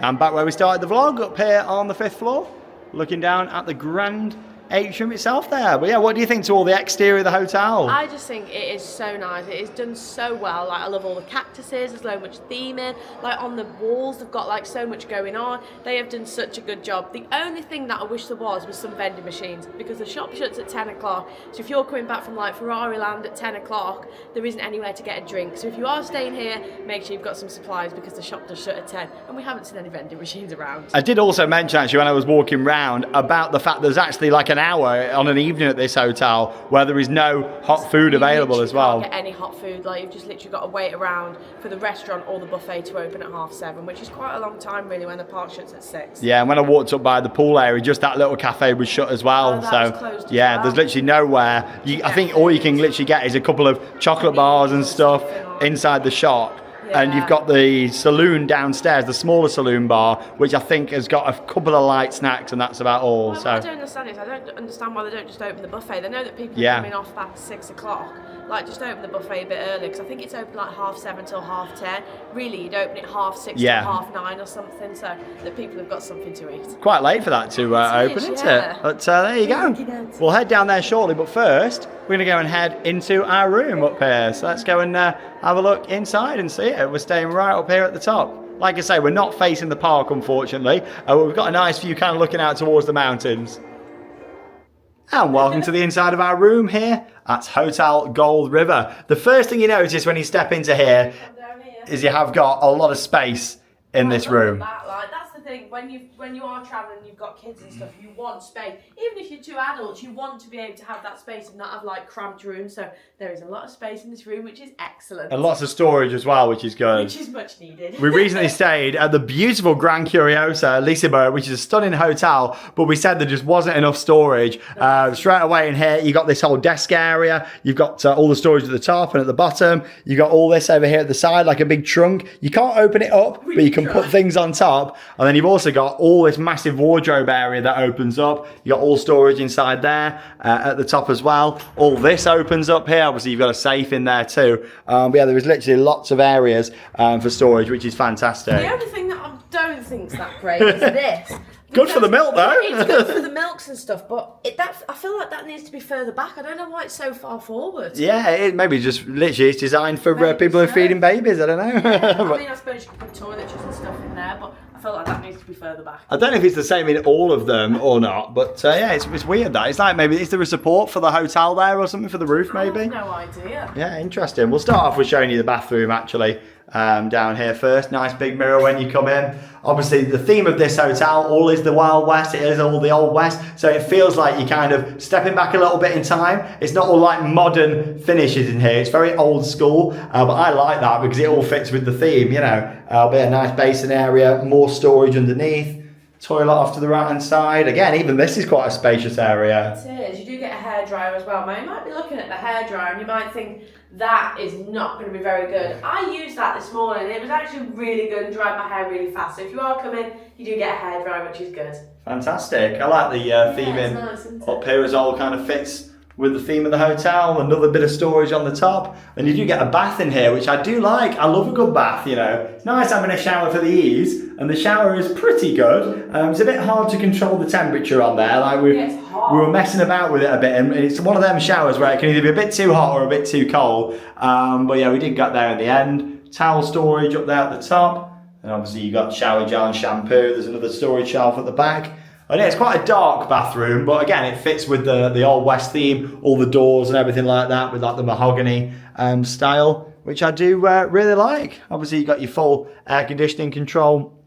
And back where we started the vlog, up here on the 5th floor, looking down at the grand atrium itself there. But yeah, what do you think to all the exterior of the hotel? I just think it is so nice. It is done so well. Like, I love all the cactuses. There's so much theming. Like, on the walls, they've got like so much going on. They have done such a good job. The only thing that I wish there was some vending machines, because the shop shuts at 10 o'clock. So if you're coming back from like Ferrari Land at 10 o'clock, there isn't anywhere to get a drink. So if you are staying here, make sure you've got some supplies, because the shop does shut at 10, and we haven't seen any vending machines around. I did also mention actually when I was walking around about the fact there's actually like an an hour on an evening at this hotel where there is no hot food available as well. You can't get any hot food. Like, you've just literally got to wait around for the restaurant or the buffet to open at 7:30, which is quite a long time really when the park shuts at 6. Yeah, and when I walked up by the pool area, just that little cafe was shut as well. Oh, that So was closed as yeah, well. there's literally nowhere. I think all you can literally get is a couple of chocolate bars and stuff inside the shop. And you've got the saloon downstairs, the smaller saloon bar, which I think has got a couple of light snacks, and that's about all. What I don't understand is I don't understand why they don't just open the buffet. They know that people are coming off past 6 o'clock. Like, just open the buffet a bit early, because I think it's open like 7:30 till 10:30. Really, you'd open it 6:30 till 9:30 or something, so that people have got something to eat. Quite late for that to open, isn't it? But there you go. We'll head down there shortly, but first we're going to go and head into our room up here. So let's go and have a look inside and see it. We're staying right up here at the top. Like I say, we're not facing the park, unfortunately. But we've got a nice view kind of looking out towards the mountains. And welcome to the inside of our room here at Hotel Gold River. The first thing you notice when you step into here is you have got a lot of space in this room. That's the thing, when you are travelling, you've got kids and stuff, you want space. Even if you're two adults, you want to be able to have that space and not have like cramped rooms. So there is a lot of space in this room, which is excellent. And lots of storage as well, which is good. Which is much needed. We recently stayed at the beautiful Gran Curiosa, Lisboa, which is a stunning hotel, but we said there just wasn't enough storage. Straight away in here, you got this whole desk area. You've got all the storage at the top and at the bottom. You've got all this over here at the side, like a big trunk. You can't open it up, but you can put things on top. And then you've also got all this massive wardrobe area that opens up. You got all storage inside there at the top as well. All this opens up here. Obviously, you've got a safe in there too. But yeah, there is literally lots of areas for storage, which is fantastic. The only thing that I don't think's that great is this. Good for the milk, though. It's good for the milks and stuff, but I feel like that needs to be further back. I don't know why it's so far forward. Yeah, it maybe just literally it's designed for people who are feeding babies. I don't know. I mean, I suppose you could put toiletries and stuff in there, but I feel like that needs to be further back. I don't know if it's the same in all of them or not, but yeah, it's weird that. It's like maybe, is there a support for the hotel there or something for the roof maybe? I have no idea. Yeah, interesting. We'll start off with showing you the bathroom actually. Down here first, nice big mirror when you come in. Obviously the theme of this hotel all is the Wild West, it is all the Old West, so it feels like you're kind of stepping back a little bit in time. It's not all like modern finishes in here, it's very old school, but I like that because it all fits with the theme, you know. A bit of nice basin area, more storage underneath, toilet off to the right hand side. Again, even this is quite a spacious area. It is. You do get a hairdryer as well. Now, you might be looking at the hairdryer and you might think that is not going to be very good. I used that this morning and it was actually really good and dried my hair really fast. So if you are coming, you do get a hairdryer, which is good. Fantastic. I like the theming nice, up here as all kind of fits with the theme of the hotel. Another bit of storage on the top, and you do get a bath in here, which I do like. I love a good bath, you know. It's nice having a shower for the ease, and the shower is pretty good. It's a bit hard to control the temperature on there. Like we were messing about with it a bit, and it's one of them showers where it can either be a bit too hot or a bit too cold. But yeah, we did get there in the end. Towel storage up there at the top, and obviously you got shower gel and shampoo. There's another storage shelf at the back. And it's quite a dark bathroom, but again, it fits with the Old West theme, all the doors and everything like that, with like the mahogany style, which I do really like. Obviously, you got your full air conditioning control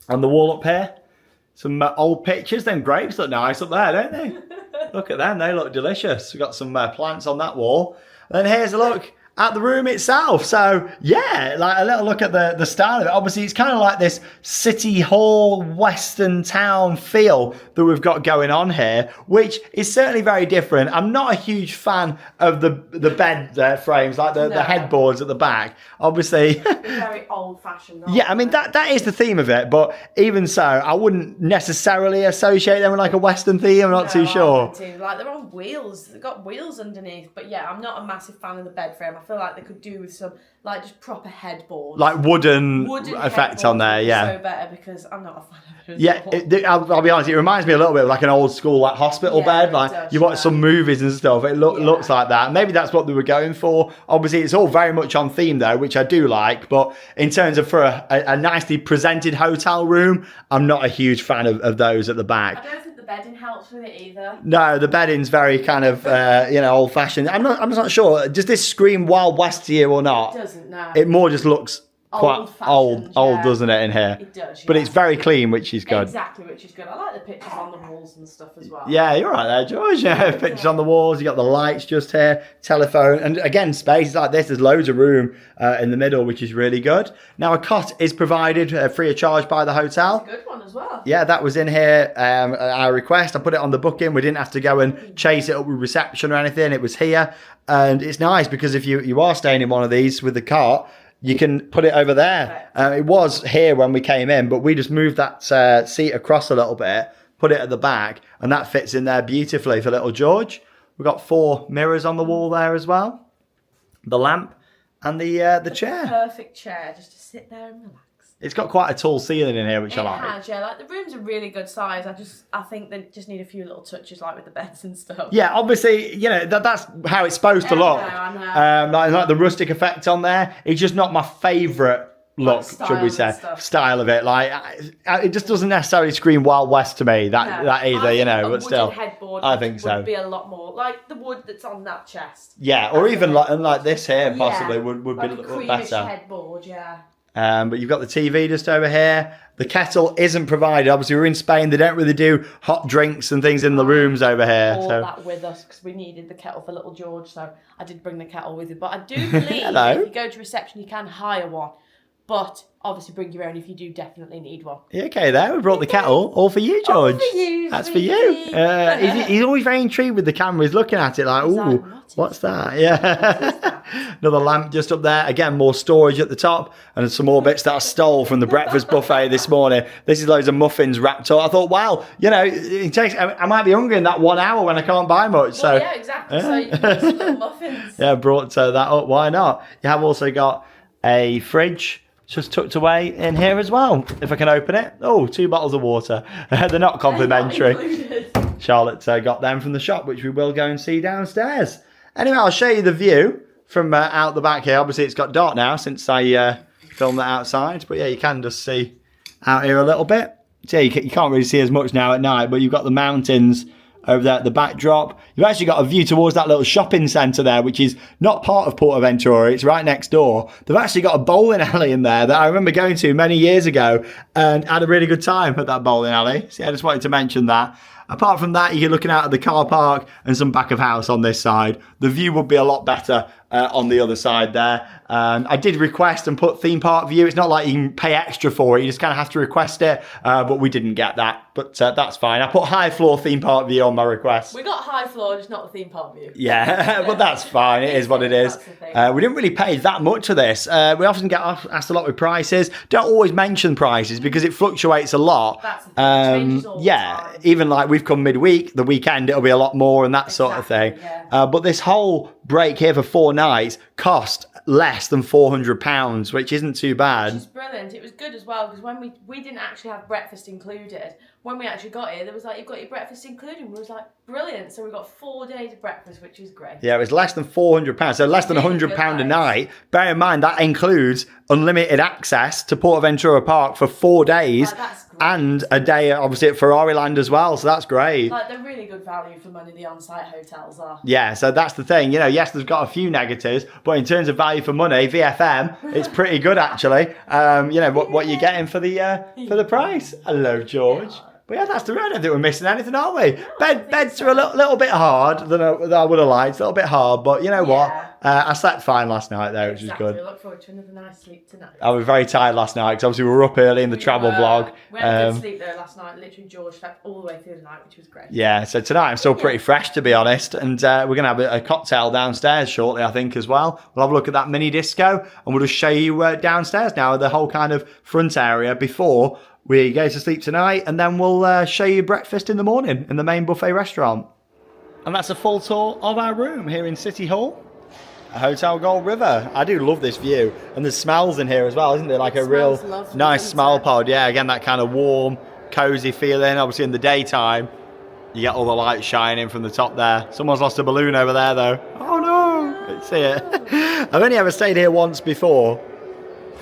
on the wall up here. Some old pictures. Them grapes look nice up there, don't they? Look at them, they look delicious. We've got some plants on that wall. And here's a look at the room itself. So yeah, like a little look at the style of it. Obviously it's kind of like this city hall western town feel that we've got going on here, which is certainly very different. I'm not a huge fan of the bed frames, like the headboards at the back. Obviously very old fashioned. Yeah, I mean that is the theme of it, but even so I wouldn't necessarily associate them with like a western theme. I'm not too sure. Like they're on wheels, they've got wheels underneath, but yeah, I'm not a massive fan of the bed frame. I feel like they could do with some like just proper headboards, like wooden effect on there. Yeah, so better because I'm not a fan of it. Yeah, I'll be honest. It reminds me a little bit of like an old school like hospital bed. Like you watch some movies and stuff. It looks like that. Maybe that's what they were going for. Obviously, it's all very much on theme though, which I do like. But in terms of for a nicely presented hotel room, I'm not a huge fan of those at the back. I don't think the bedding helps with it either. No, the bedding's very kind of old fashioned. I'm just not sure. Does this scream Wild West to you or not? It doesn't. No. It more just looks quite old, yeah. doesn't it, in here? It does, But yeah. it's very clean, which is good. Exactly, which is good. I like the pictures on the walls and stuff as well. Yeah, you're right there, George. Yeah, pictures on the walls. You got the lights just here, telephone, and again, spaces like this. There's loads of room in the middle, which is really good. Now, a cot is provided free of charge by the hotel. That's a good one as well. Yeah, that was in here at our request. I put it on the booking. We didn't have to go and chase it up with reception or anything. It was here, and it's nice because if you are staying in one of these with the cart, you can put it over there. It was here when we came in, but we just moved that seat across a little bit, put it at the back, and that fits in there beautifully for little George. We've got 4 mirrors on the wall there as well, the lamp, and the chair. Perfect chair just to sit there and relax. It's got quite a tall ceiling in here, which I like. It has, yeah. Like the rooms are really good size. I think they just need a few little touches, like with the beds and stuff. Yeah, obviously, you know that's how it's supposed to look. I know. Like the rustic effect on there. It's just not my favourite look, should we say, style of it. Like it just doesn't necessarily scream Wild West to me. That either, you know. But still, I think so. Would be a lot more like the wood that's on that chest. Yeah, or even like this here, possibly would like be a a little creamish better. headboard, yeah. But you've got the TV just over here. The kettle isn't provided. Obviously, we're in Spain. They don't really do hot drinks and things in the rooms over here. All So that with us because we needed the kettle for little George. So I did bring the kettle with you. But I do believe Hello. if you go to reception, you can hire one. But obviously, bring your own if you do definitely need one. you okay there? We brought the kettle all for you, George. All for you, That's for you. He's always very intrigued with the camera. He's looking at it like, ooh, what's that? Yeah. Another lamp just up there. Again, more storage at the top. And some more bits that I stole from the breakfast buffet this morning. This is loads of muffins wrapped up. I thought, wow, you know, I might be hungry in that 1 hour when I can't buy much. So Well, yeah, exactly. So you can get some little muffins. yeah, brought that up. Why not? You have also got a fridge just tucked away in here as well. If I can open it. Oh, 2 bottles of water. They're not complimentary. Charlotte got them from the shop, which we will go and see downstairs. Anyway, I'll show you the view from out the back here. Obviously, it's got dark now since I filmed that outside. But yeah, you can just see out here a little bit. So yeah, you can't really see as much now at night, but you've got the mountains over there at the backdrop. You've actually got a view towards that little shopping centre there, which is not part of PortAventura. It's right next door. They've actually got a bowling alley in there that I remember going to many years ago and had a really good time at that bowling alley. So yeah, I just wanted to mention that. Apart from that, you're looking out at the car park and some back of house on this side. The view would be a lot better on the other side there. I did request and put theme park view. It's not like you can pay extra for it. You just kind of have to request it, but we didn't get that. But that's fine. I put high floor theme park view on my request. We got high floor, just not the theme park view. Yeah, but that's fine. It is what it is. We didn't really pay that much for this. We often get asked a lot with prices. Don't always mention prices because it fluctuates a lot. That's the thing. It changes all the time. Even like we've come midweek, the weekend it'll be a lot more and that sort of thing. Yeah. But this whole break here for 4 nights cost less than £400, which isn't too bad. Which is brilliant. It was good as well because when we didn't actually have breakfast included. When we actually got here, there was like, you've got your breakfast included. We was like, brilliant. So we got 4 days of breakfast, which is great. Yeah, it was less than £400, so less than £100 a night. Bear in mind, that includes unlimited access to PortAventura Park for 4 days. That's great. And a day, obviously, at Ferrari Land as well, so that's great. Like, they're really good value for money, the on-site hotels are. Yeah, so that's the thing. You know, yes, there's got a few negatives, but in terms of value for money, VFM, it's pretty good, actually. You know, what you're getting for the price. Hello, George. Yeah. But yeah, that's the road. I don't think we're missing anything, are we? Beds are a little bit hard than I would have liked. A little bit hard, but you know what? I slept fine last night though, which was good. I look forward to another nice sleep tonight. I was very tired last night because obviously we were up early in the travel vlog. We had a good sleep though last night. Literally, George slept all the way through the night, which was great. Yeah, so tonight I'm still pretty fresh, to be honest. And we're going to have a cocktail downstairs shortly, I think, as well. We'll have a look at that mini disco and we'll just show you downstairs now, the whole kind of front area before we go to sleep tonight, and then we'll show you breakfast in the morning in the main buffet restaurant. And that's a full tour of our room here in City Hall, Hotel Gold River. I do love this view, and there's smells in here as well, isn't there? Like a real nice smell pod. Yeah, again, that kind of warm, cozy feeling. Obviously in the daytime, you get all the lights shining from the top there. Someone's lost a balloon over there though. Oh no, let's see it. I've only ever stayed here once before,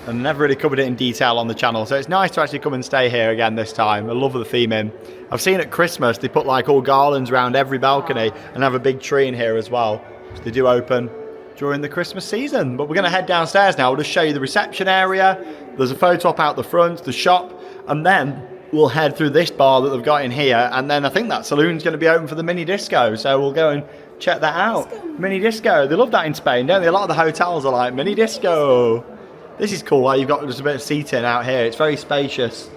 and never really covered it in detail on the channel, so it's nice to actually come and stay here again this time. I love the theming. I've seen at Christmas they put like all garlands around every balcony and have a big tree in here as well. So they do open during the Christmas season. But we're going to head downstairs now. We'll just show you the reception area. There's a photo op out the front, the shop, and then we'll head through this bar that they've got in here. And then I think that saloon's going to be open for the mini disco. So we'll go and check that out. Mini disco. They love that in Spain, don't they? A lot of the hotels are like mini disco. This is cool. Like, you've got just a bit of seating out here. It's very spacious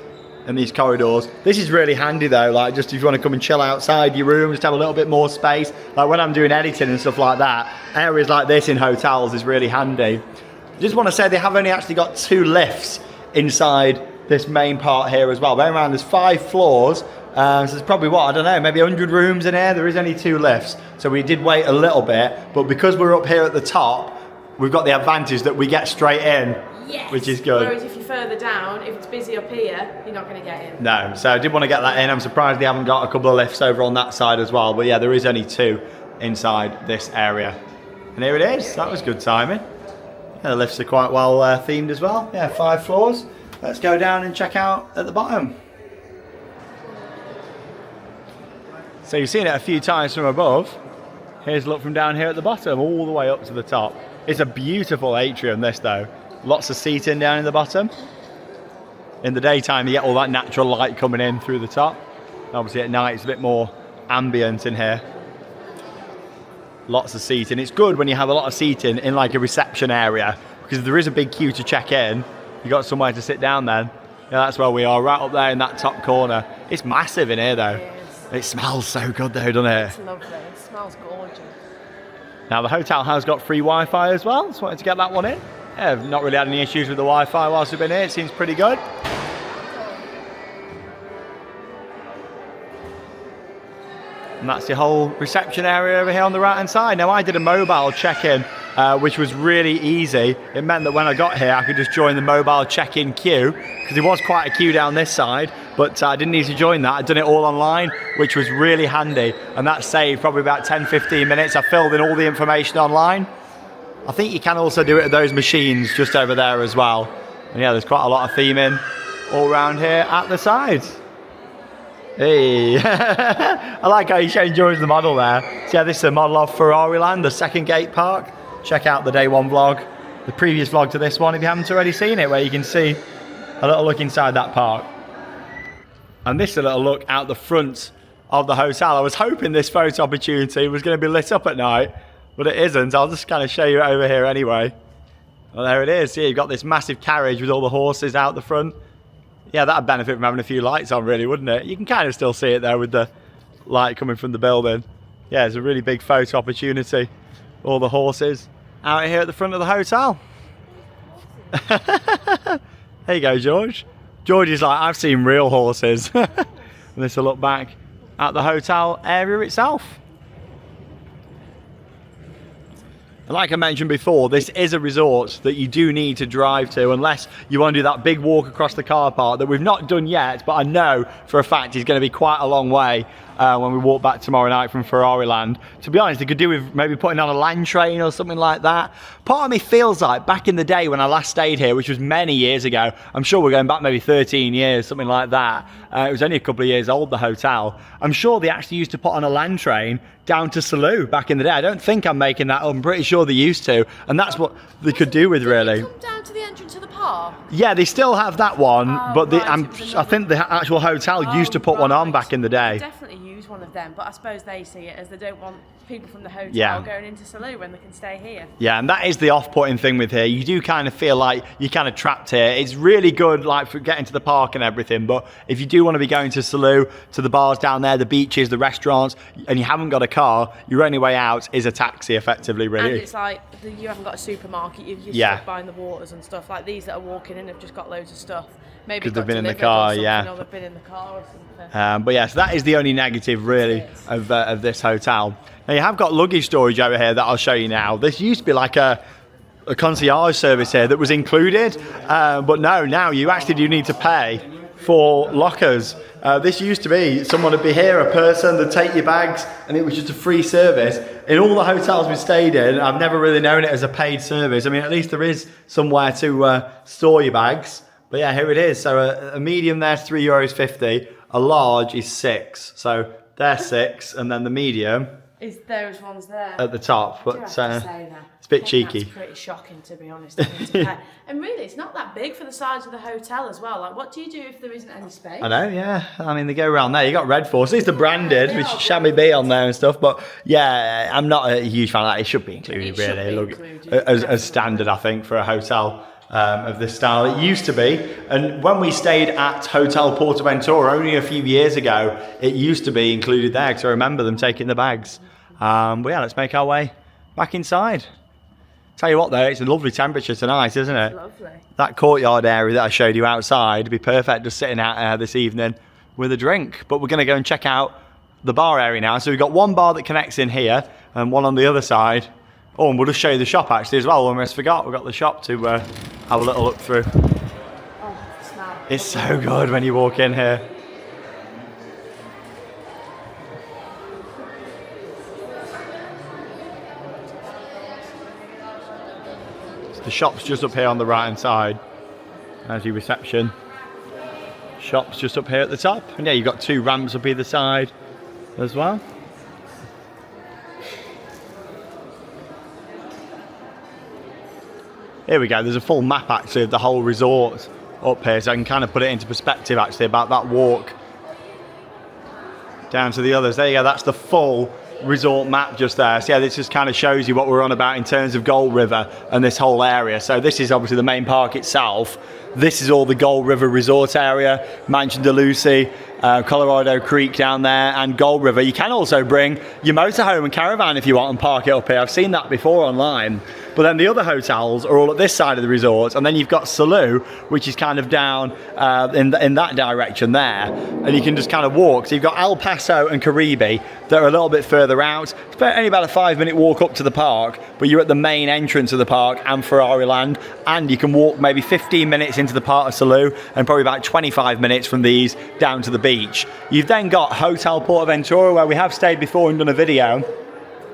in these corridors. This is really handy though, like just if you want to come and chill outside your room, just have a little bit more space. Like when I'm doing editing and stuff like that, areas like this in hotels is really handy. Just want to say they have only actually got 2 lifts inside this main part here as well. Bear in mind there's 5 floors, so there's probably what, I don't know, maybe 100 rooms in here. There is only 2 lifts, so we did wait a little bit, but because we're up here at the top, we've got the advantage that we get straight in. Yes. Which is good. Whereas if you're further down, if it's busy up here, you're not going to get in. No, so I did want to get that in. I'm surprised they haven't got a couple of lifts over on that side as well. But yeah, there is only 2 inside this area. And here it is. That was good timing. Yeah, the lifts are quite well themed as well. Yeah, 5 floors. Let's go down and check out at the bottom. So you've seen it a few times from above. Here's a look from down here at the bottom, all the way up to the top. It's a beautiful atrium, this though. Lots of seating down in the bottom. In the daytime, you get all that natural light coming in through the top. Obviously at night, it's a bit more ambient in here. Lots of seating. It's good when you have a lot of seating in like a reception area, because if there is a big queue to check in, you got somewhere to sit down then. Yeah, that's where we are, right up there in that top corner. It's massive in here though. It smells so good though, doesn't it? It's lovely. It smells gorgeous. Now the hotel has got free Wi-Fi as well. Just wanted to get that one in. Yeah, I've not really had any issues with the Wi-Fi whilst we've been here. It seems pretty good. And that's the whole reception area over here on the right hand side. Now I did a mobile check-in, which was really easy. It meant that when I got here I could just join the mobile check-in queue, because there was quite a queue down this side, but I didn't need to join that. I'd done it all online, which was really handy, and that saved probably about 10-15 minutes. I filled in all the information online. I think you can also do it at those machines just over there as well. And yeah, there's quite a lot of theming all around here at the sides. Hey, I like how you're showing George the model there. So yeah, this is a model of Ferrari Land, the second gate park. Check out the day 1 vlog, the previous vlog to this one if you haven't already seen it, where you can see a little look inside that park. And this is a little look out the front of the hotel. I was hoping this photo opportunity was going to be lit up at night, but it isn't. I'll just kind of show you it over here anyway. Well, there it is. Yeah, you've got this massive carriage with all the horses out the front. Yeah, that'd benefit from having a few lights on, really, wouldn't it? You can kind of still see it there with the light coming from the building. Yeah, it's a really big photo opportunity. All the horses out here at the front of the hotel. There you go, George. George is like, I've seen real horses. And this will look back at the hotel area itself. And like I mentioned before, this is a resort that you do need to drive to, unless you want to do that big walk across the car park that we've not done yet, but I know for a fact is going to be quite a long way when we walk back tomorrow night from Ferrari Land. To be honest, they could do with maybe putting on a land train or something like that. Part of me feels like back in the day when I last stayed here, which was many years ago, I'm sure we're going back maybe 13 years, something like that. It was only a couple of years old, the hotel. I'm sure they actually used to put on a land train down to Salou back in the day. I don't think I'm making that up. I'm pretty sure they used to. And that's what they could do with, really. Come down to the entrance of the park? Yeah, they still have that one, but I think the actual hotel used to put one on back in the day. Definitely use one of them, but I suppose they see it as they don't want people from the hotel going into Salou when they can stay here. Yeah, and that is the off-putting thing with here. You do kind of feel like you're kind of trapped here. It's really good like for getting to the park and everything, but if you do want to be going to Salou, to the bars down there, the beaches, the restaurants, and you haven't got a car, your only way out is a taxi effectively, really. And it's like you haven't got a supermarket, you're stuck buying the waters and stuff. Like these that are walking in have just got loads of stuff. Maybe because they've been in the car, or they've been in the car or something. But yes, that is the only negative really of this hotel. Now you have got luggage storage over here that I'll show you now. This used to be like a concierge service here that was included, but no, now you actually do need to pay for lockers. This used to be someone would be here, a person, they'd take your bags, and it was just a free service. In all the hotels we stayed in, I've never really known it as a paid service. I mean, at least there is somewhere to store your bags. But yeah, here it is. So a medium there's €3.50, a large is £6. So they're £6, and then the medium is those ones there at the top. But It's a bit cheeky. That's pretty shocking, to be honest. having to pay. And really, it's not that big for the size of the hotel as well. Like, what do you do if there isn't any space? I know, yeah. I mean, they go around there. You got Red Force. These are branded with Chamois Bay on there and stuff. But yeah, I'm not a huge fan of that. It should be included, really. Look, as standard, I think, for a hotel of this style. It used to be, and when we stayed at Hotel PortAventura only a few years ago, it used to be included there because I remember them taking the bags. But yeah, let's make our way back inside. Tell you what though, it's a lovely temperature tonight, isn't it? Lovely. That courtyard area that I showed you outside would be perfect just sitting out there this evening with a drink. But we're going to go and check out the bar area now. So we've got one bar that connects in here and one on the other side. Oh, and we'll just show you the shop actually as well. We almost forgot, we've got the shop to have a little look through. Oh, the smell. It's so good when you walk in here. The shop's just up here on the right hand side. As your reception. Shop's just up here at the top. And yeah, you've got 2 ramps up either side as well. Here we go, there's a full map actually of the whole resort up here, so I can kind of put it into perspective actually about that walk down to the others. There you go, that's the full resort map just there. So yeah, this just kind of shows you what we're on about in terms of Gold River and this whole area. So this is obviously the main park itself. This is all the Gold River resort area, Mansion de Lucy, Colorado Creek down there, and Gold River. You can also bring your motorhome and caravan if you want and park it up here. I've seen that before online. But then the other hotels are all at this side of the resort, and then you've got Salou, which is kind of down in that direction there, and you can just kind of walk. So you've got El Paso and Caribe that are a little bit further out. It's only about a 5-minute walk up to the park, but you're at the main entrance of the park and Ferrari Land, and you can walk maybe 15 minutes into the part of Salou and probably about 25 minutes from these down to the beach. You've then got Hotel PortAventura, where we have stayed before and done a video.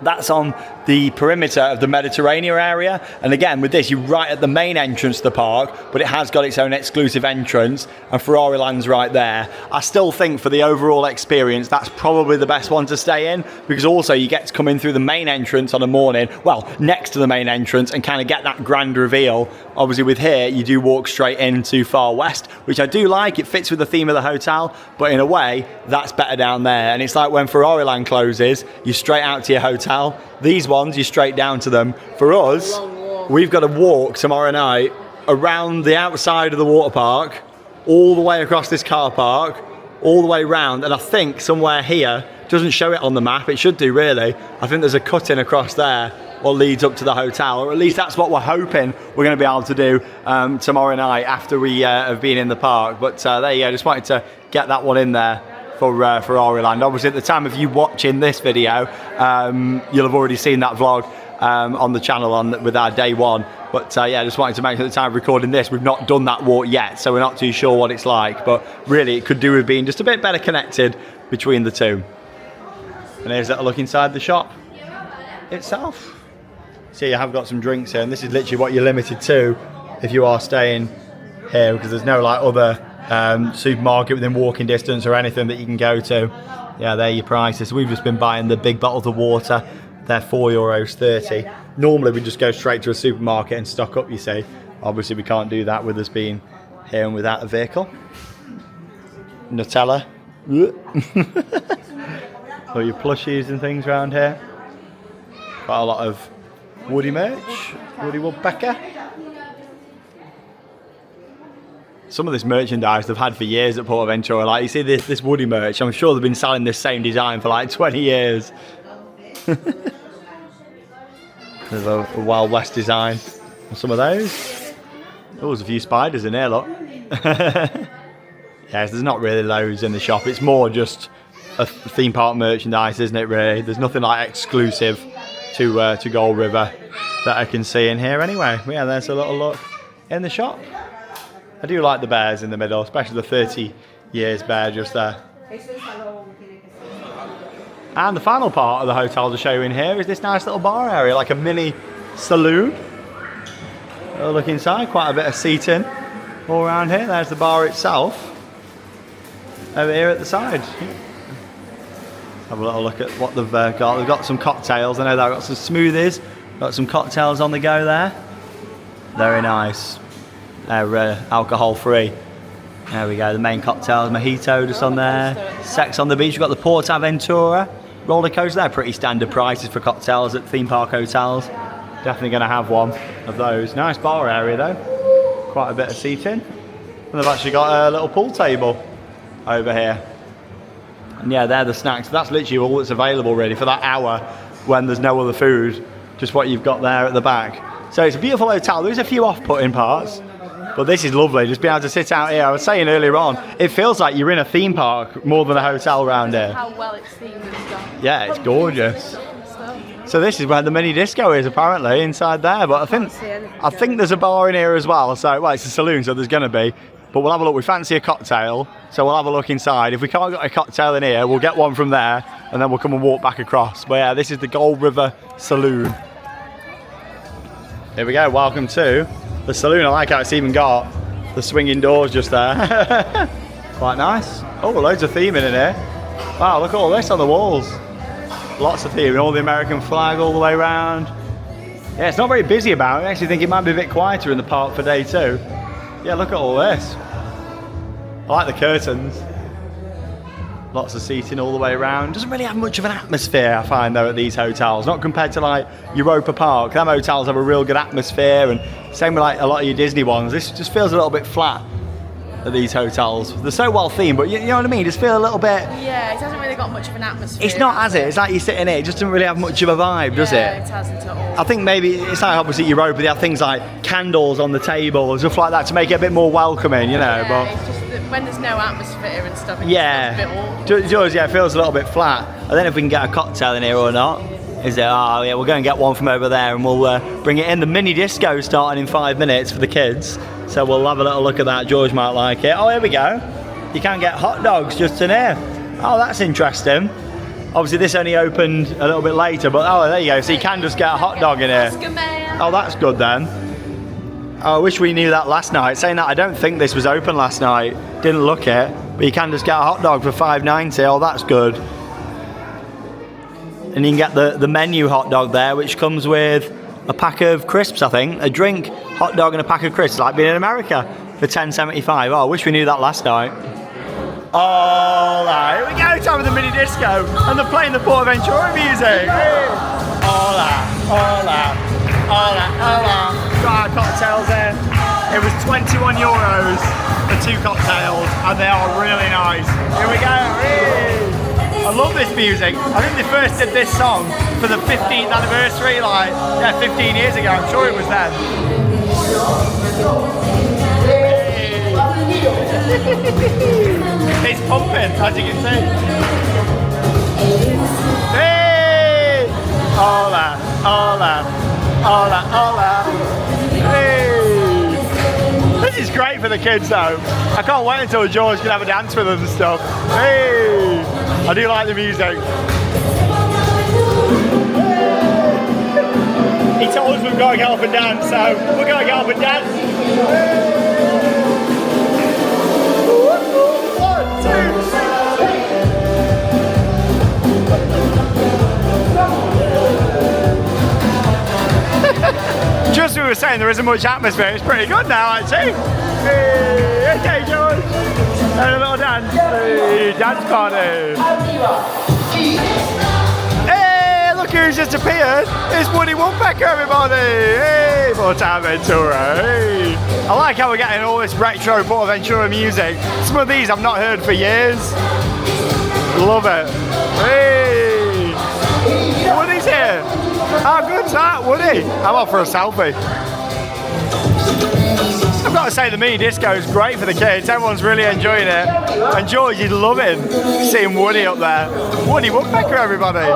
That's on the perimeter of the Mediterranean area, and again with this you're right at the main entrance to the park, but it has got its own exclusive entrance, and Ferrari Land's right there. I still think for the overall experience that's probably the best one to stay in, because also you get to come in through the main entrance on a morning, well next to the main entrance, and kind of get that grand reveal. Obviously with here you do walk straight into Far West, which I do like. It fits with the theme of the hotel, but in a way that's better down there, and it's like when Ferrari Land closes you're straight out to your hotel. These ones, you're straight down to them. For us, we've got to walk tomorrow night around the outside of the water park, all the way across this car park, all the way round, and I think somewhere here, doesn't show it on the map, it should do really, I think there's a cut-in across there what leads up to the hotel, or at least that's what we're hoping we're going to be able to do tomorrow night after we have been in the park. But there you go, just wanted to get that one in there for Ferrari Land. Obviously at the time of you watching this video, you'll have already seen that vlog on the channel with our day one. But yeah, just wanted to make sure at the time of recording this, we've not done that walk yet, so we're not too sure what it's like. But really, it could do with being just a bit better connected between the two. And here's a look inside the shop itself. So you have got some drinks here, and this is literally what you're limited to if you are staying here, because there's no like other supermarket within walking distance or anything that you can go to. Yeah, they're your prices. We've just been buying the big bottles of water. They're €4.30. Normally we just go straight to a supermarket and stock up, you see. Obviously we can't do that with us being here and without a vehicle. Nutella. All your plushies and things around here. Quite a lot of Woody merch. Woody Woodpecker. Some of this merchandise they've had for years at PortAventura, like you see this Woody merch, I'm sure they've been selling this same design for like 20 years. There's a Wild West design on some of those. Oh, there's a few spiders in here, look. Yes, there's not really loads in the shop, it's more just a theme park merchandise, isn't it really? There's nothing like exclusive to Gold River that I can see in here anyway. Yeah, there's a little look in the shop. I do like the bears in the middle, especially the 30 years bear just there. And the final part of the hotel to show you in here is this nice little bar area, like a mini saloon. Look inside, quite a bit of seating all around here. There's the bar itself over here at the side. Have a little look at what they've got. They've got some cocktails. I know they've got some smoothies Got some cocktails on the go there. Very nice. They're alcohol free. There we go, the main cocktails, mojito just on there. Sex on the beach. We've got the PortAventura roller coaster. They're pretty standard prices for cocktails at theme park hotels. Definitely going to have one of those. Nice bar area though. Quite a bit of seating. And they've actually got a little pool table over here. And yeah, they're the snacks. That's literally all that's available really for that hour when there's no other food. Just what you've got there at the back. So it's a beautiful hotel. There's a few off-putting parts, but this is lovely. Just being able to sit out here. I was saying earlier on, it feels like you're in a theme park more than a hotel around here. How well it's themed and stuff. Yeah, it's gorgeous. So this is where the mini disco is apparently inside there. But I think there's a bar in here as well. So well, it's a saloon, so there's going to be. But we'll have a look. We fancy a cocktail, so we'll have a look inside. If we can't get a cocktail in here, we'll get one from there, and then we'll come and walk back across. But yeah, this is the Gold River Saloon. Here we go, welcome to the saloon. I like how it's even got the swinging doors just there. Quite nice. Oh, loads of theming in here. Wow, look at all this on the walls. Lots of theming, all the American flag all the way around. Yeah, it's not very busy about it. I actually think it might be a bit quieter in the park for day two. Yeah, look at all this. I like the curtains. Lots of seating all the way around. Doesn't really have much of an atmosphere, I find, though, at these hotels. Not compared to, like, Europa Park. Them hotels have a real good atmosphere, and same with, like, a lot of your Disney ones. This just feels a little bit flat at these hotels. They're so well themed, but you know what I mean? Just feel a little bit... Yeah, it hasn't really got much of an atmosphere. It's not, has it? It's like you're sitting here. It just doesn't really have much of a vibe, does it? Yeah, it hasn't at all. I think maybe it's like opposite Europa. They have things like candles on the table and stuff like that to make it a bit more welcoming, you know. Yeah, but it's just that when there's no atmosphere and stuff, it yeah, feels a bit awkward. George, yeah, it feels a little bit flat. And then if we can get a cocktail in here or not, is it? Oh yeah, we'll go and get one from over there, and we'll bring it in. The mini disco starting in 5 minutes for the kids, so we'll have a little look at that. George might like it. Oh, here we go. You can get hot dogs just in here. Oh, that's interesting. Obviously, this only opened a little bit later, but oh, there you go. So you can just get a hot dog in here. Oh, that's good then. Oh, I wish we knew that last night. Saying that, I don't think this was open last night. Didn't look it, but you can just get a hot dog for $5.90. Oh, that's good. And you can get the menu hot dog there, which comes with a pack of crisps, I think. A drink, hot dog, and a pack of crisps, like being in America for $10.75. Oh, I wish we knew that last night. All right, here we go, time for the mini disco, and they're playing the PortAventura music. Hola, hola, hola, hola. Got our cocktails in. It was €21 for 2 cocktails, and they are really nice. Here we go. I love this music. I think they first did this song for the 15th anniversary, like, yeah, 15 years ago. I'm sure it was then. It's pumping, as you can see. Hey! Hola, hola, hola, hola. Hey! This is great for the kids though. I can't wait until George can have a dance with us and stuff. Hey! I do like the music. He told us we've got to get up and dance, so we're going to get up and dance. Just as we were saying, there isn't much atmosphere. It's pretty good now, actually. Hey, okay, George. And a little dance. Hey, dance party. Hey, look who's just appeared. It's Woody Woodpecker, everybody. Hey, PortAventura. Hey. I like how we're getting all this retro PortAventura music. Some of these I've not heard for years. Love it. Hey, Woody's here. How good's that, Woody? I'm off for a selfie. I've got to say the mini disco is great for the kids. Everyone's really enjoying it. And George is loving seeing Woody up there. Woody Woodpecker, everybody.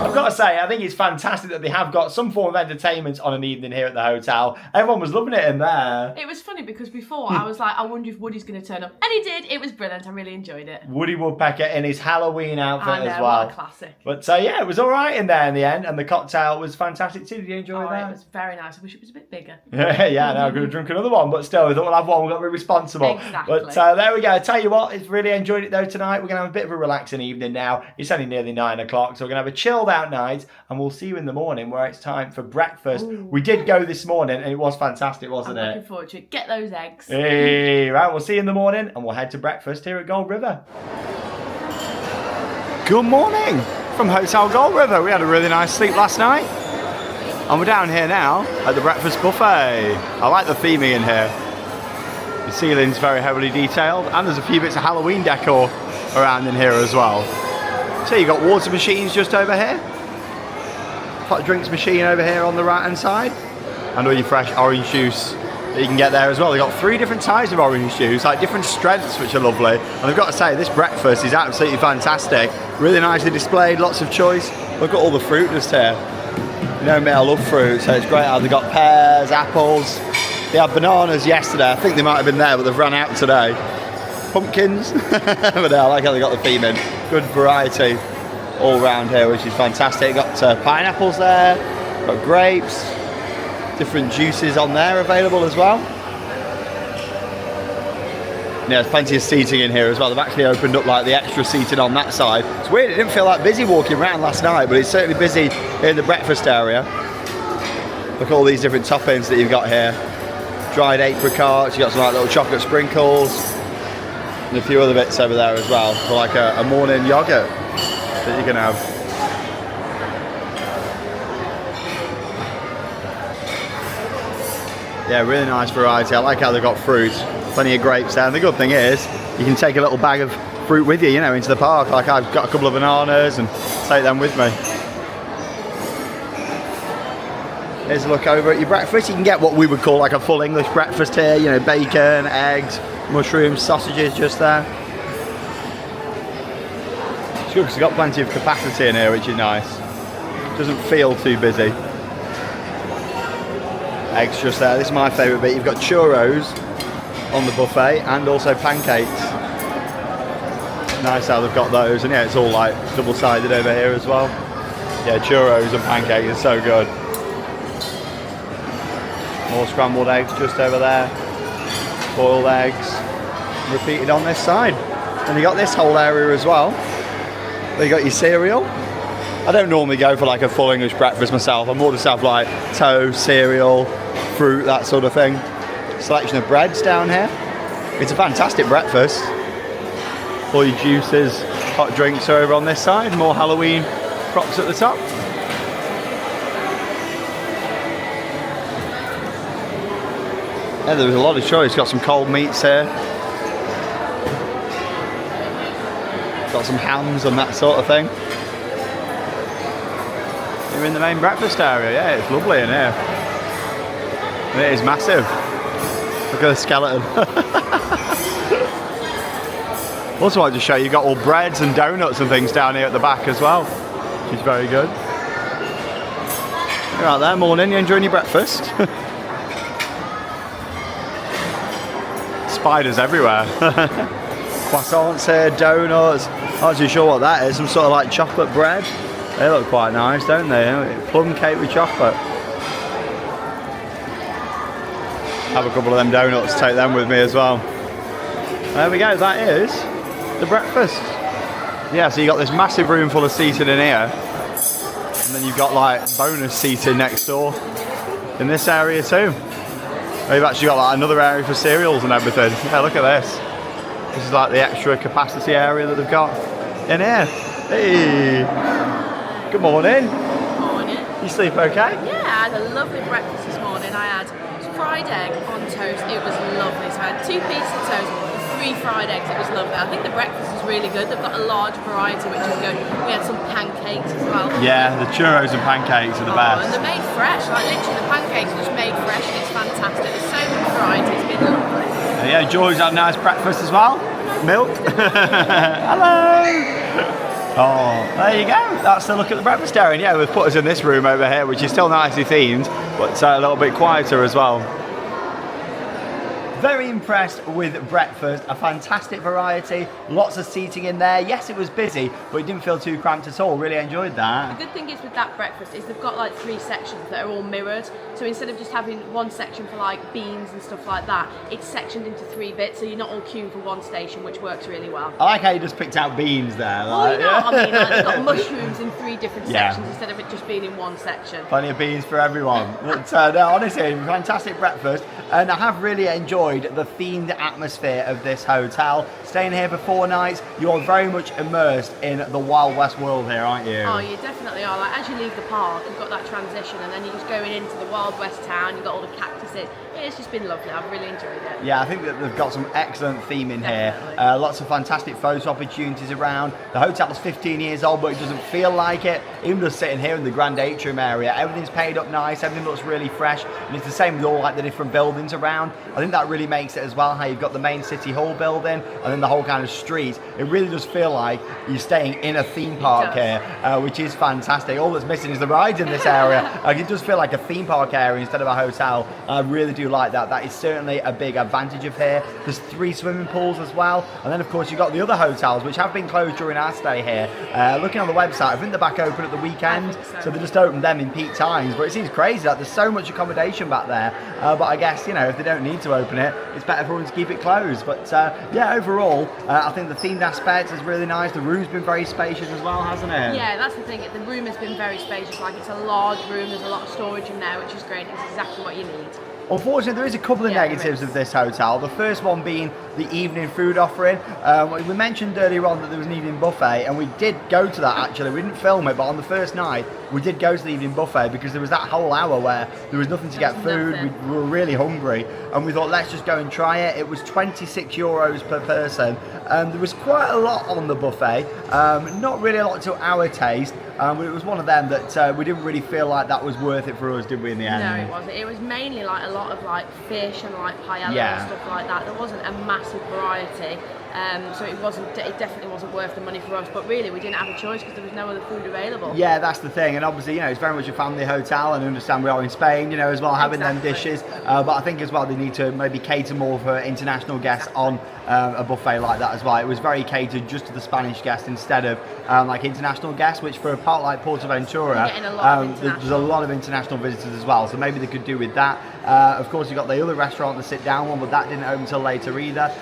I've got to say, I think it's fantastic that they have got some form of entertainment on an evening here at the hotel. Everyone was loving it in there. It was funny because before I was like, I wonder if Woody's going to turn up. And he did. It was brilliant. I really enjoyed it. Woody Woodpecker in his Halloween outfit as well. What a classic. But yeah, it was all right in there in the end. And the cocktail was fantastic too. Did you enjoy that? It was very nice. I wish it was a bit bigger. Yeah, now I could have drunk another one, but still, we thought we'll have one. We've got to be responsible. Exactly. But there we go. I tell you what, I've really enjoyed it though tonight. We're going to have a bit of a relaxing evening now. It's only nearly 9 o'clock, so we're going to have a chilled out night. sides, and we'll see you in the morning where it's time for breakfast. We did go this morning and it was fantastic, wasn't it? I'm looking forward to it. Get those eggs. Hey, right, we'll see you in the morning and we'll head to breakfast here at Gold River. Good morning from Hotel Gold River. We had a really nice sleep last night. And we're down here now at the breakfast buffet. I like the theming in here. The ceiling's very heavily detailed and there's a few bits of Halloween decor around in here as well. So you've got water machines just over here. Hot drinks machine over here on the right hand side. And all your fresh orange juice that you can get there as well. They've got 3 different types of orange juice, like different strengths, which are lovely. And I've got to say, this breakfast is absolutely fantastic. Really nicely displayed, lots of choice. Look at all the fruit just here. You know me, I love fruit, so it's great how they've got pears, apples. They had bananas yesterday. I think they might have been there, but they've run out today. Pumpkins. But I like how they got the theme in. Good variety all round here, which is fantastic. Got pineapples there, got grapes, different juices on there available as well. Yeah, there's plenty of seating in here as well. They've actually opened up like the extra seating on that side. It's weird, it didn't feel that busy walking around last night, but it's certainly busy in the breakfast area. Look at all these different toppings that you've got here. Dried apricots, you've got some like little chocolate sprinkles, and a few other bits over there as well, for like a morning yogurt that you can have. Yeah, really nice variety. I like how they've got fruit, plenty of grapes there. And the good thing is, you can take a little bag of fruit with you, you know, into the park. Like I've got a couple of bananas and take them with me. Here's a look over at your breakfast. You can get what we would call like a full English breakfast here, you know, bacon, eggs, mushrooms, sausages just there. It's good because it's got plenty of capacity in here, which is nice. Doesn't feel too busy. Eggs just there. This is my favourite bit. You've got churros on the buffet and also pancakes. Nice how they've got those, and yeah, it's all like double-sided over here as well. Yeah, churros and pancakes are so good. More scrambled eggs just over there. Boiled eggs. Repeated on this side. And you got this whole area as well. There you got your cereal. I don't normally go for like a full English breakfast myself. I more just have like toast, cereal, fruit, that sort of thing. Selection of breads down here. It's a fantastic breakfast. All your juices, hot drinks are over on this side. More Halloween props at the top. Yeah, there was a lot of choice. Got some cold meats here. Got some hams and that sort of thing. You're in the main breakfast area. Yeah, it's lovely in here. And it is massive. Look at the skeleton. Also, I wanted to show you got all breads and donuts and things down here at the back as well, which is very good. You're out there, morning. You enjoying your breakfast? Spiders everywhere. Croissants here, donuts. I'm not too sure what that is. Some sort of like chocolate bread. They look quite nice, don't they? Plum cake with chocolate. Have a couple of them donuts, take them with me as well. There we go, that is the breakfast. Yeah, so you got this massive room full of seating in here. And then you've got like bonus seating next door in this area too. They've actually got like another area for cereals and everything. Yeah, look at this. This is like the extra capacity area that they've got in here. Hey, good morning. Good morning. You sleep okay? Yeah, I had a lovely breakfast this morning. I had fried egg on toast. It was lovely. So I had 2 pieces of toast and 3 fried eggs. It was lovely. I think the breakfast is really good. They've got a large variety, which is good. We had some pancakes as well. Yeah, the churros and pancakes are the best. And they're made fresh. Like literally, the pancakes are just made fresh, and it's fantastic. There's so much variety. It's been lovely. Yeah, George had a nice breakfast as well. Milk. Hello. Oh, there you go. That's the look at the breakfast area. And yeah, they've put us in this room over here, which is still nicely themed, but a little bit quieter as well. Very impressed with breakfast, a fantastic variety, lots of seating in there. Yes, it was busy, but it didn't feel too cramped at all. Really enjoyed that. The good thing is with that breakfast is they've got like 3 sections that are all mirrored. So instead of just having one section for like beans and stuff like that, it's sectioned into 3 bits, so you're not all queuing for one station, which works really well. I like how you just picked out beans there. Well, you know what I mean, like, they've got mushrooms in 3 different sections instead of it just being in one section. Plenty of beans for everyone. But no, honestly, fantastic breakfast, and I have really enjoyed the themed atmosphere of this hotel. Staying here for 4 nights, you are very much immersed in the Wild West world here, aren't you? Oh, you definitely are. Like, as you leave the park, you've got that transition, and then you're just going into the Wild West town. You've got all the cactuses. It's just been lovely. I've really enjoyed it. Yeah, I think that they've got some excellent theme in here. Lots of fantastic photo opportunities around. The hotel's 15 years old, but it doesn't feel like it. Even just sitting here in the Grand Atrium area, everything's painted up nice. Everything looks really fresh, and it's the same with all like the different buildings around. I think that really makes it as well. How you've got the main City Hall building, and then the whole kind of street. It really does feel like you're staying in a theme park here, which is fantastic. All that's missing is the rides in this area. It does feel like a theme park area instead of a hotel. I really do like that. That is certainly a big advantage of here. There's 3 swimming pools as well, and then of course you've got the other hotels which have been closed during our stay here. Looking on the website, I think they're back open at the weekend, so they just opened them in peak times. But it seems crazy that there's so much accommodation back there. But I guess, you know, if they don't need to open it, it's better for them to keep it closed. But yeah, overall, I think the themed aspect is really nice. The room's been very spacious as well, hasn't it? Yeah, that's the thing. The room has been very spacious. Like, it's a large room. There's a lot of storage in there, which is great. It's exactly what you need. Unfortunately, there is a couple of negatives of this hotel. The first one being the evening food offering. We mentioned earlier on that there was an evening buffet, and we did go to that actually. We didn't film it, but on the first night, we did go to the evening buffet because there was that whole hour where there was nothing to get food. We were really hungry, and we thought, let's just go and try it. It was €26 per person. There was quite a lot on the buffet, not really a lot to our taste. But it was one of them that we didn't really feel like that was worth it for us, did we, in the end? No, it wasn't. It was mainly like a lot of like fish and like paella and stuff like that. There wasn't a massive variety. So it definitely wasn't worth the money for us, but really we didn't have a choice because there was no other food available. Yeah, that's the thing, and obviously, you know, it's very much a family hotel, and I understand we are in Spain, you know, as well, having them dishes, but I think as well they need to maybe cater more for international guests on a buffet like that as well. It was very catered just to the Spanish guests instead of like international guests, which for a part like PortAventura, there's a lot of international visitors as well, so maybe they could do with that. Of course, you've got the other restaurant, the sit-down one, but that didn't open until later either.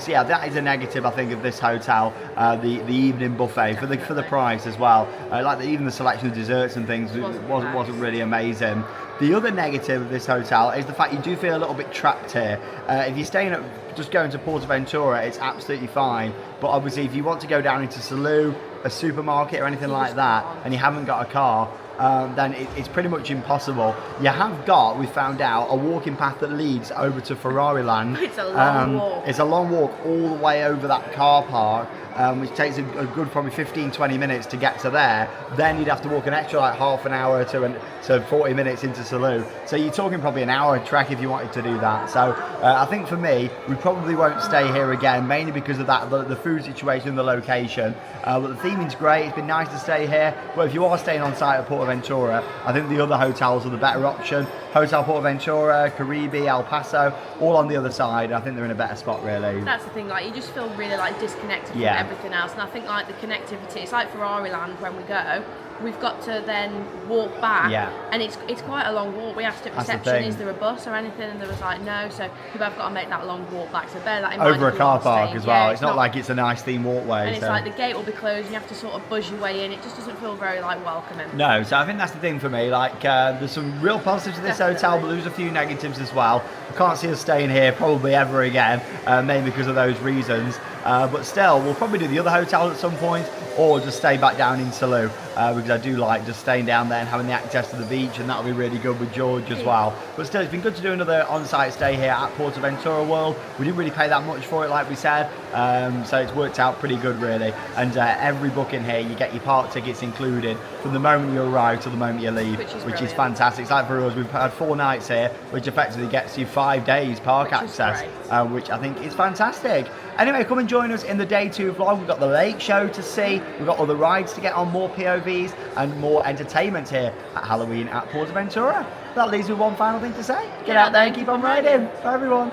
So yeah, that is a negative, I think, of this hotel. The evening buffet for the price as well. Even the selection of desserts and things wasn't really amazing. The other negative of this hotel is the fact you do feel a little bit trapped here. If you're staying at just going to PortAventura, it's absolutely fine. But obviously, if you want to go down into Salou, a supermarket or anything like that, and you haven't got a car, then it's pretty much impossible. You have got, we found out, a walking path that leads over to Ferrari Land. It's a long walk. It's a long walk all the way over that car park, which takes a good probably 15-20 minutes to get to there. Then you'd have to walk an extra like half an hour to 40 minutes into Salou. So you're talking probably an hour trek if you wanted to do that. So I think for me, we probably won't stay here again, mainly because of that, the food situation, the location. But the theming's great. It's been nice to stay here. But if you are staying on site at PortAventura, I think the other hotels are the better option. Hotel PortAventura, Caribe, El Paso, all on the other side. I think they're in a better spot, really. That's the thing, like, you just feel really like disconnected from everything else, and I think like the connectivity, it's like Ferrari Land when we go, we've got to then walk back, and it's quite a long walk. We asked at reception, is there a bus or anything, and there was like no, so people have got to make that long walk back, so bear that in mind. Over a car park as well. It's not like it's a nice theme walkway. And it's like the gate will be closed and you have to sort of buzz your way in. It just doesn't feel very like welcoming. No, so I think that's the thing for me. Like there's some real positives to this hotel, but there's a few negatives as well. I can't see us staying here probably ever again, mainly because of those reasons. But still, we'll probably do the other hotels at some point, or just stay back down in Salou, because I do like just staying down there and having the access to the beach, and that'll be really good with George as well. But still, it's been good to do another on-site stay here at PortAventura World. We didn't really pay that much for it, like we said, so it's worked out pretty good, really. And every booking here, you get your park tickets included from the moment you arrive to the moment you leave, which is fantastic. It's like for us, we've had 4 nights here, which effectively gets you 5 days park access, which I think is fantastic. Anyway, come and join us in the day 2 vlog. We've got the lake show to see, we've got other rides to get on, more POVs and more entertainment here at Halloween at PortAventura. That leaves me with one final thing to say. Get out there and keep on riding. Bye everyone.